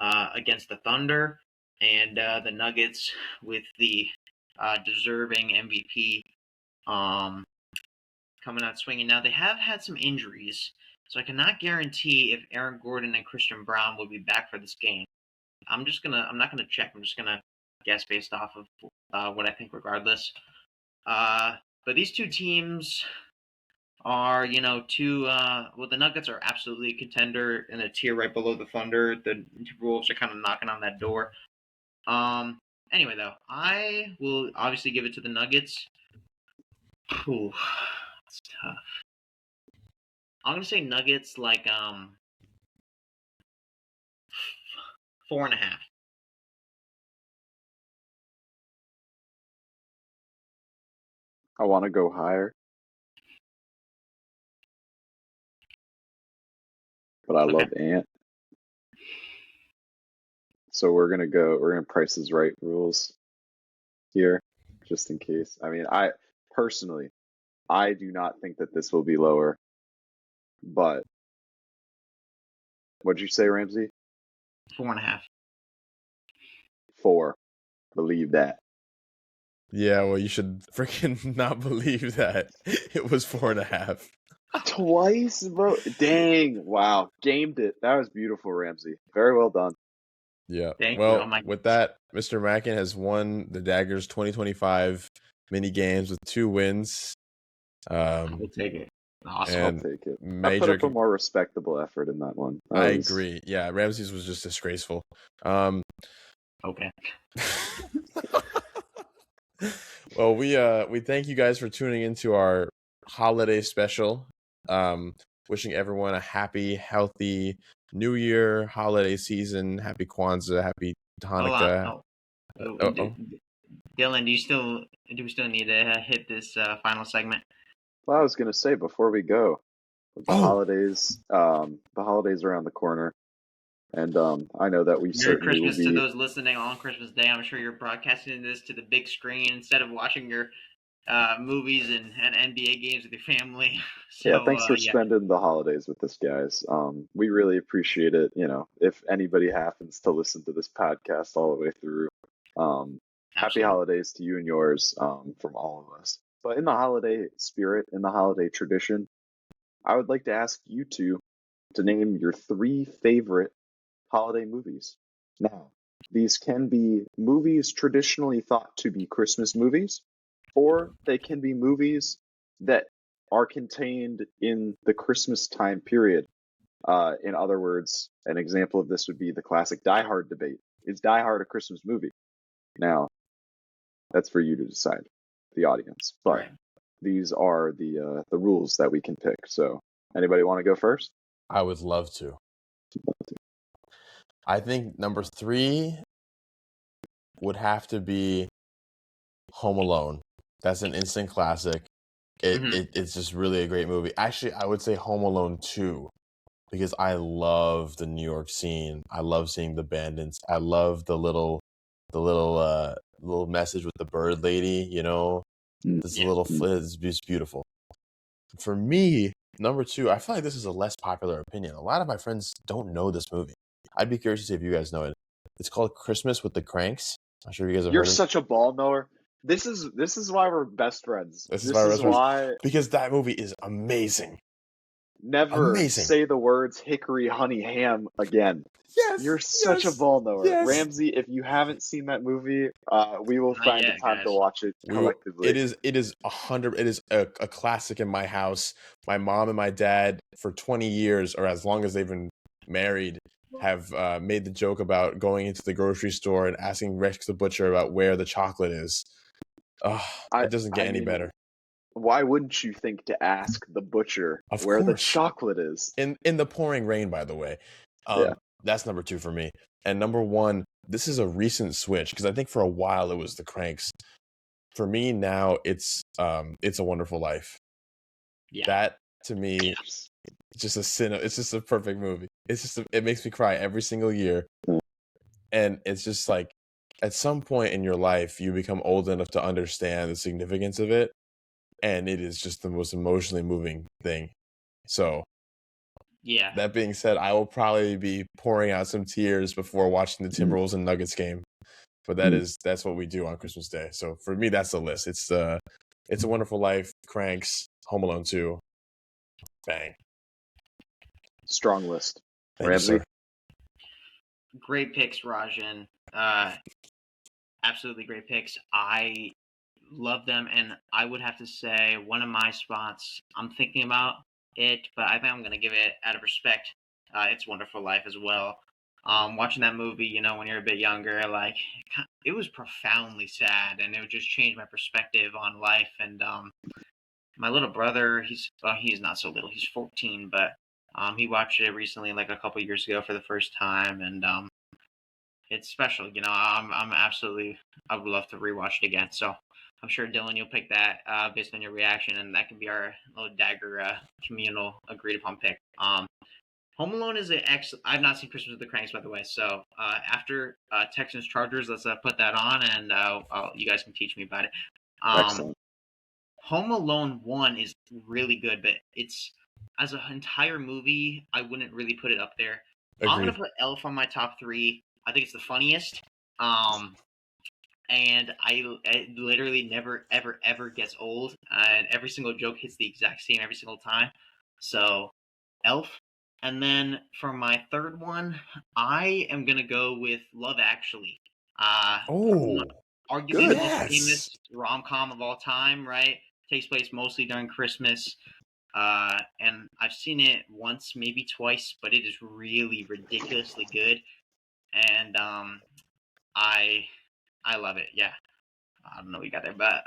against the Thunder, and the Nuggets with the deserving MVP coming out swinging. Now they have had some injuries, so I cannot guarantee if Aaron Gordon and Christian Brown will be back for this game. I'm not gonna check. I'm just gonna guess based off of what I think, regardless. But these 2 teams are, the Nuggets are absolutely a contender in a tier right below the Thunder. The Timberwolves are kind of knocking on that door. Anyway, though, I will obviously give it to the Nuggets. Ooh, it's tough. I'm gonna say Nuggets 4.5. I want to go higher, but I love Ant. So we're gonna Price is Right rules here, just in case. I mean, I personally, I do not think that this will be lower. But what'd you say, Ramsey? 4.5. 4. Believe that. Yeah, well, you should freaking not believe that. It was 4.5. Twice, bro. Dang. Wow. Gamed it. That was beautiful, Ramsey. Very well done. Yeah. Thank you. Oh Well, my with that, Mr. Mackin has won the Daggers 2025 mini games with 2 wins. I will take it. Awesome. I'll And take it. I put major. up a more respectable effort in that one. I agree. Yeah, Ramsey's was just disgraceful. Okay. Well, we thank you guys for tuning into our holiday special. Wishing everyone a happy, healthy New Year, holiday season. Happy Kwanzaa, happy Hanukkah. Dylan, do we still need to hit this final segment? Well, I was gonna say before we go, the holidays around the corner, and I know that we Merry certainly will Christmas to be. those listening on Christmas Day. I'm sure you're broadcasting this to the big screen instead of watching your movies and NBA games with your family. So, Yeah, thanks for spending the holidays with us, guys. We really appreciate it. You know, if anybody happens to listen to this podcast all the way through, happy holidays to you and yours, from all of us. But in the holiday spirit, in the holiday tradition, I would like to ask you two to name your 3 favorite holiday movies. Now, these can be movies traditionally thought to be Christmas movies, or they can be movies that are contained in the Christmas time period. In other words, an example of this would be the classic Die Hard debate. Is Die Hard a Christmas movie? Now, that's for you to decide, the audience. But these are the rules that we can pick. So, anybody want to go first? I would love to. I think number 3 would have to be Home Alone. That's an instant classic. It's just really a great movie. Actually, I would say Home Alone 2 because I love the New York scene. I love seeing the bandits. I love the little message with the bird lady. You know, this little it's beautiful. For me, number 2, I feel like this is a less popular opinion. A lot of my friends don't know this movie. I'd be curious to see if you guys know it. It's called Christmas with the Cranks. I'm sure you guys have You're heard of it. such a ball knower. This is why we're best friends. This is why because that movie is amazing. Never say the words hickory honey ham again. Yes, you're such a ball knower, Ramsey. If you haven't seen that movie, we will find the time to watch it collectively. It is 100. It is a classic in my house. My mom and my dad, for 20 years, or as long as they've been married, have made the joke about going into the grocery store and asking Rex the butcher about where the chocolate is. It doesn't get any better. Why wouldn't you think to ask the butcher where the chocolate is? In the pouring rain, by the way. That's number 2 for me. And number 1, this is a recent switch because I think for a while it was the Cranks. For me now, it's A Wonderful Life. Yeah. That to me, it's just it's just a perfect movie. It makes me cry every single year. And it's just like at some point in your life, you become old enough to understand the significance of it. And it is just the most emotionally moving thing. So, yeah. That being said, I will probably be pouring out some tears before watching the Timberwolves and Nuggets game. But that's what we do on Christmas Day. So for me, that's the list. It's A Wonderful Life, Cranks, Home Alone 2. Bang. Strong list. Thank you, sir. Great picks, Rajan. Absolutely great picks. I love them, and I would have to say one of my spots, I'm thinking about it, but I think I'm going to give it, out of respect, It's a Wonderful Life as well. Watching that movie, you know, when you're a bit younger, like, it was profoundly sad, and it would just change my perspective on life. And my little brother, he's not so little, he's 14, but he watched it recently, like a couple years ago for the first time, and it's special. You know, I would love to rewatch it again. So I'm sure, Dylan, you'll pick that based on your reaction, and that can be our little Dagger communal agreed upon pick. Home Alone is I've not seen Christmas with the Cranks, by the way. So after Texans Chargers, let's put that on, and you guys can teach me about it. Excellent. Home Alone 1 is really good, but it's as an entire movie, I wouldn't really put it up there. I'm gonna Agreed. put Elf on my top 3. I think it's the funniest. And it literally never ever ever gets old, and every single joke hits the exact same every single time. So, Elf. And then for my third one, I am gonna go with Love Actually. Oh, Arguably the Good. most yes. famous rom-com of all time, right? Takes place mostly during Christmas. And I've seen it once, maybe twice, but it is really ridiculously good. And I I love it. Yeah. I don't know what you got there, but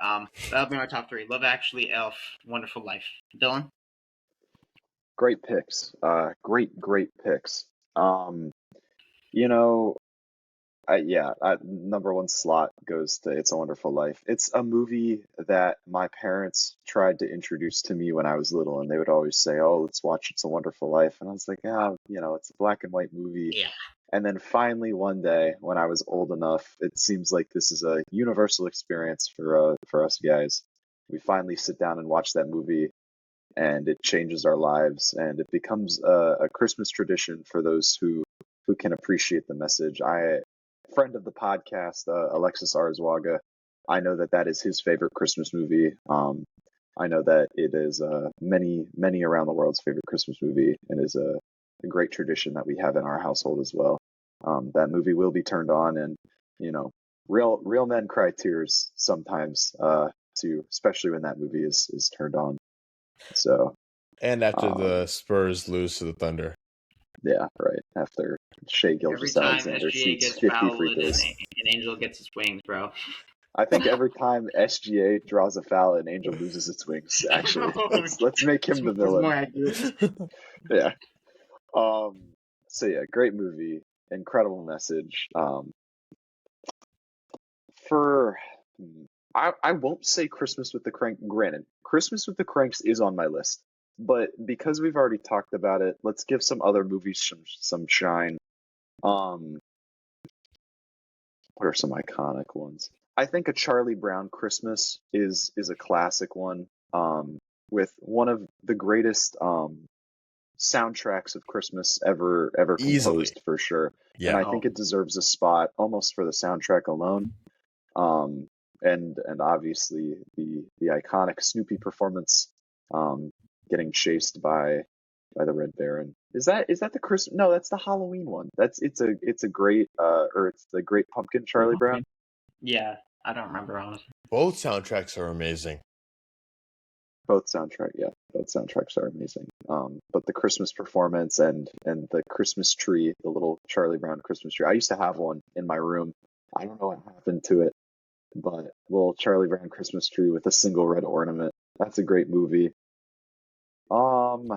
that'll be my top 3. Love Actually, Elf, Wonderful Life. Dylan? Great picks. Great picks. Um, you know, number one slot goes to It's a Wonderful Life. It's a movie that my parents tried to introduce to me when I was little, and they would always say, "Oh, let's watch It's a Wonderful Life," and I was like, it's a black and white movie. Yeah. And then finally, one day, when I was old enough, it seems like this is a universal experience for us guys. We finally sit down and watch that movie, and it changes our lives, and it becomes a Christmas tradition for those who can appreciate the message. Friend of the podcast, Alexis Arzwaga, I know that that is his favorite Christmas movie. I know that it is many around the world's favorite Christmas movie, and is a great tradition that we have in our household as well. That movie will be turned on, and you know, real men cry tears sometimes too, especially when that movie is turned on. So And after um, the Spurs lose to the Thunder. yeah, right after Shea Every Gilgeous time Alexander SGA shoots gets 50 free fouled throws. and Angel gets his wings, bro. I think every time SGA draws a foul, an angel loses its wings. Actually, let's make him the It's more villain. accurate. Yeah. So yeah, great movie, incredible message. For I won't say Christmas with the Crank. Granted, Christmas with the Cranks is on my list, but because we've already talked about it, let's give some other movies some shine. Um, what are some iconic ones? I think A Charlie Brown Christmas is a classic one. With one of the greatest soundtracks of Christmas ever Easily. composed for sure. And Yeah. I think it deserves a spot almost for the soundtrack alone. Um, and obviously the iconic Snoopy performance, getting chased by the Red Baron. Is that the Christmas? No, that's the Halloween one. It's a great or it's the Great Pumpkin, Charlie Brown. Yeah, I don't remember, honestly. Both soundtracks are amazing. Both soundtracks are amazing. But the Christmas performance and the Christmas tree, the little Charlie Brown Christmas tree. I used to have one in my room. I don't know what happened to it, but little Charlie Brown Christmas tree with a single red ornament. That's a great movie. Um,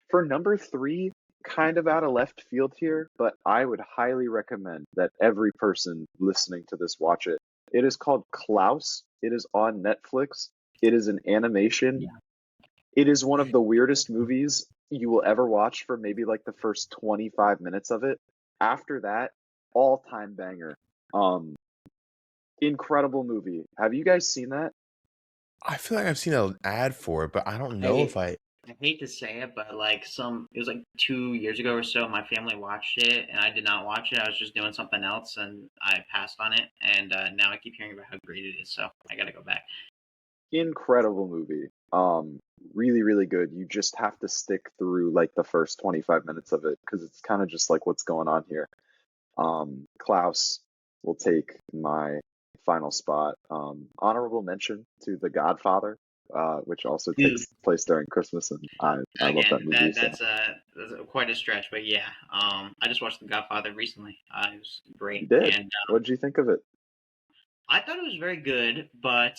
for number 3, kind of out of left field here, but I would highly recommend that every person listening to this watch it. It is called Klaus. It is on Netflix. It is an animation. Yeah. It is one of the weirdest movies you will ever watch for maybe like the first 25 minutes of it. After that, all-time banger. Um, Incredible movie. Have you guys seen that? I feel like I've seen an ad for it, but I don't know if I. I hate to say it, but it was like 2 years ago or so, my family watched it, and I did not watch it. I was just doing something else, and I passed on it, and now I keep hearing about how great it is, so I gotta go back. Incredible movie. Really good. You just have to stick through like the first 25 minutes of it because it's kind of just like what's going on here. Klaus will take my final spot. Honorable mention to The Godfather, which also takes place during Christmas, and I love that movie. That's quite a stretch, but yeah. I just watched The Godfather recently. It was great. You did. And What did you think of it? I thought it was very good, but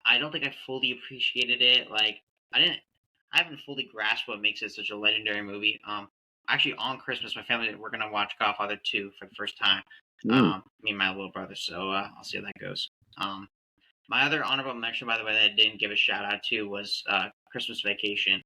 I don't think I fully appreciated it. I haven't fully grasped what makes it such a legendary movie. Actually, on Christmas, my family we're gonna watch Godfather 2 for the first time. Me and my little brother. So I'll see how that goes. My other honorable mention, by the way, that I didn't give a shout out to was Christmas Vacation,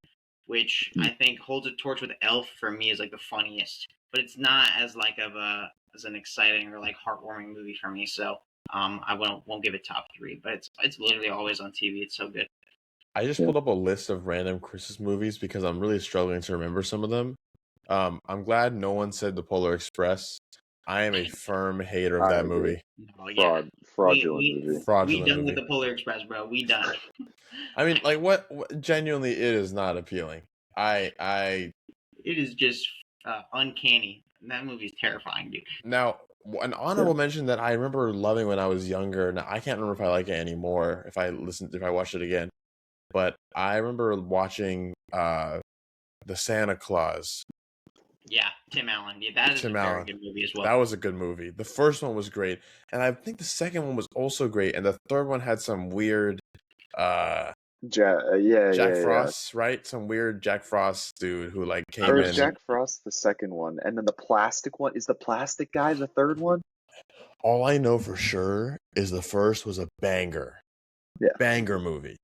which I think holds a torch with Elf for me as like the funniest, but it's not as like as an exciting or like heartwarming movie for me. So I won't give it top 3, but it's literally always on TV. It's so good. I just pulled up a list of random Christmas movies because I'm really struggling to remember some of them. I'm glad no one said The Polar Express. I am a firm hater of I that agree. movie. Oh yeah, Fraudulent movie. we Fraudulent done with movie. the Polar Express, bro. We done. I mean, like, what genuinely, it is not appealing. I It is just uncanny. That movie is terrifying, dude. Now, an honorable mention that I remember loving when I was younger. Now, I can't remember if I like it anymore. If I watched it again, but I remember watching the Santa Claus. Yeah, Tim Allen. Yeah, that is Tim a very Allen. good movie as well. That was a good movie. The first one was great, and I think the second one was also great, and the third one had some weird Jack Frost, right? Some weird Jack Frost dude who like came Or in. is Jack Frost the second one, and then the plastic one is the plastic guy the third one? All I know for sure is the first was a banger. Yeah. Banger movie.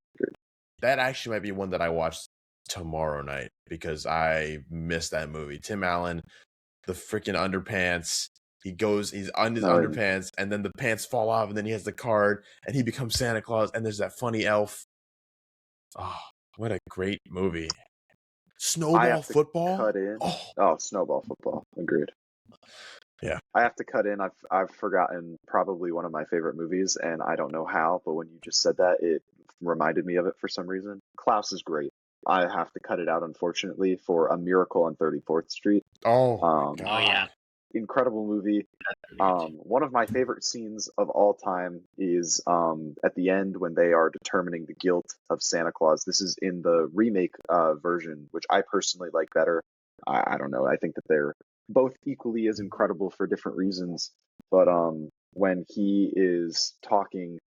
That actually might be one that I watch tomorrow night because I missed that movie. Tim Allen, the freaking underpants. He's on his underpants, and then the pants fall off, and then he has the card, and he becomes Santa Claus, and there's that funny elf. Oh, what a great movie. Snowball football? Cut in. Oh, snowball football. Agreed. Yeah. I have to cut in. I've forgotten probably one of my favorite movies, and I don't know how, but when you just said that, it reminded me of it for some reason. Klaus is great. I have to cut it out, unfortunately, for A Miracle on 34th Street. Oh, my God. Oh yeah. Incredible movie. One of my favorite scenes of all time is at the end when they are determining the guilt of Santa Claus. This is in the remake version, which I personally like better. I don't know. I think that they're both equally as incredible for different reasons. But when he is talking,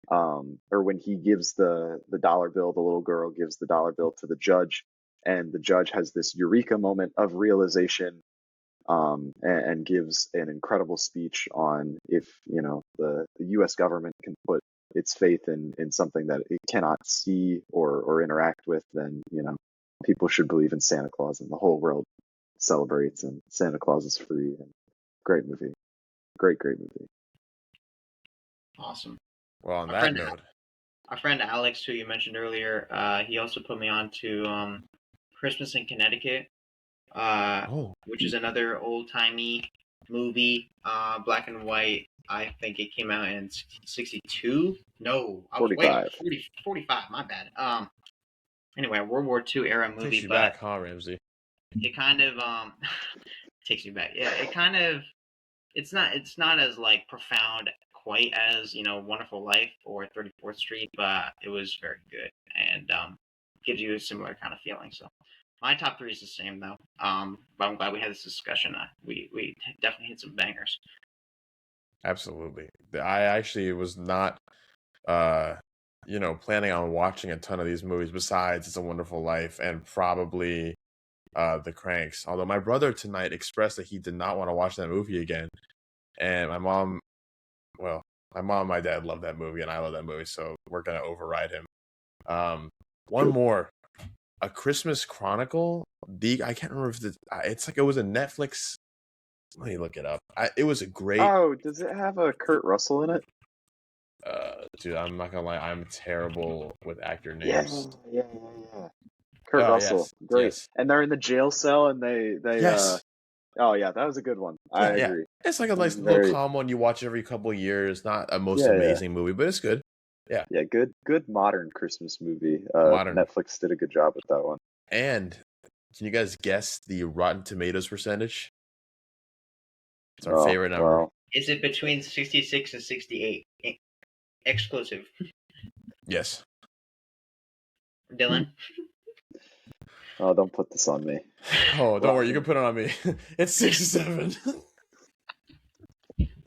or when he gives the dollar bill, the little girl gives the dollar bill to the judge, and the judge has this eureka moment of realization, and gives an incredible speech on if the U.S. government can put its faith in something that it cannot see or interact with, then people should believe in Santa Claus, and the whole world celebrates, and Santa Claus is free. And great movie, great movie. Awesome. Well, on that note, our friend Alex, who you mentioned earlier, he also put me on to Christmas in Connecticut. Which is another old-timey movie, black and white. I think it came out in 62. No, I was 45. 45. My bad. Anyway, World War II era movie. Takes you but back, huh, Ramsey? It kind of takes you back. Yeah, it kind of. It's not as like profound quite as Wonderful Life or 34th Street, but it was very good and gives you a similar kind of feeling. So. My top 3 is the same though. But I'm glad we had this discussion. We definitely hit some bangers. Absolutely. I actually was not, planning on watching a ton of these movies besides It's a Wonderful Life and probably The Cranks. Although my brother tonight expressed that he did not want to watch that movie again. And my mom and my dad love that movie and I love that movie. So we're going to override him. One more. A Christmas Chronicle. I can't remember if it was a Netflix. Let me look it up. It was a great. Oh, does it have a Kurt Russell in it? Dude, I'm not gonna lie. I'm terrible with actor names. Yeah. Kurt Russell, yes, great. yes. And they're in the jail cell, and they Yes. Oh yeah, that was a good one. I agree. It's like a nice little calm one you watch every couple of years. Not a most amazing movie, but it's good. Yeah. Yeah, good modern Christmas movie. Modern. Netflix did a good job with that one. And can you guys guess the Rotten Tomatoes percentage? It's our favorite number. Well. Is it between 66 and 68? Exclusive. Yes. Dylan? Oh, don't put this on me. Oh, don't worry. You can put it on me. It's 67.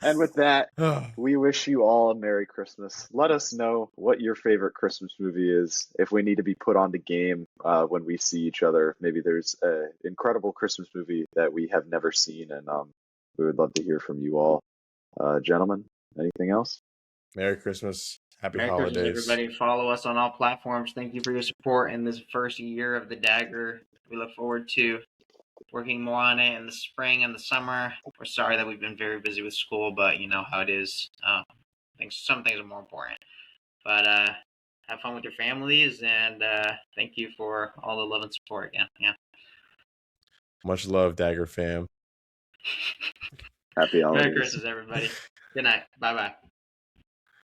And with that, we wish you all a Merry Christmas. Let us know what your favorite Christmas movie is. If we need to be put on the game when we see each other, maybe there's an incredible Christmas movie that we have never seen, and we would love to hear from you all. Gentlemen, anything else? Merry Christmas. Happy Merry holidays. Christmas, everybody. Follow us on all platforms. Thank you for your support in this first year of the Dagger. We look forward to working more on it in the spring and the summer. We're sorry that we've been very busy with school, but you know how it is. I think some things are more important. But have fun with your families, and thank you for all the love and support again. Yeah. Much love, Dagger fam. Happy Merry holidays. Christmas, everybody. Good night. Bye bye.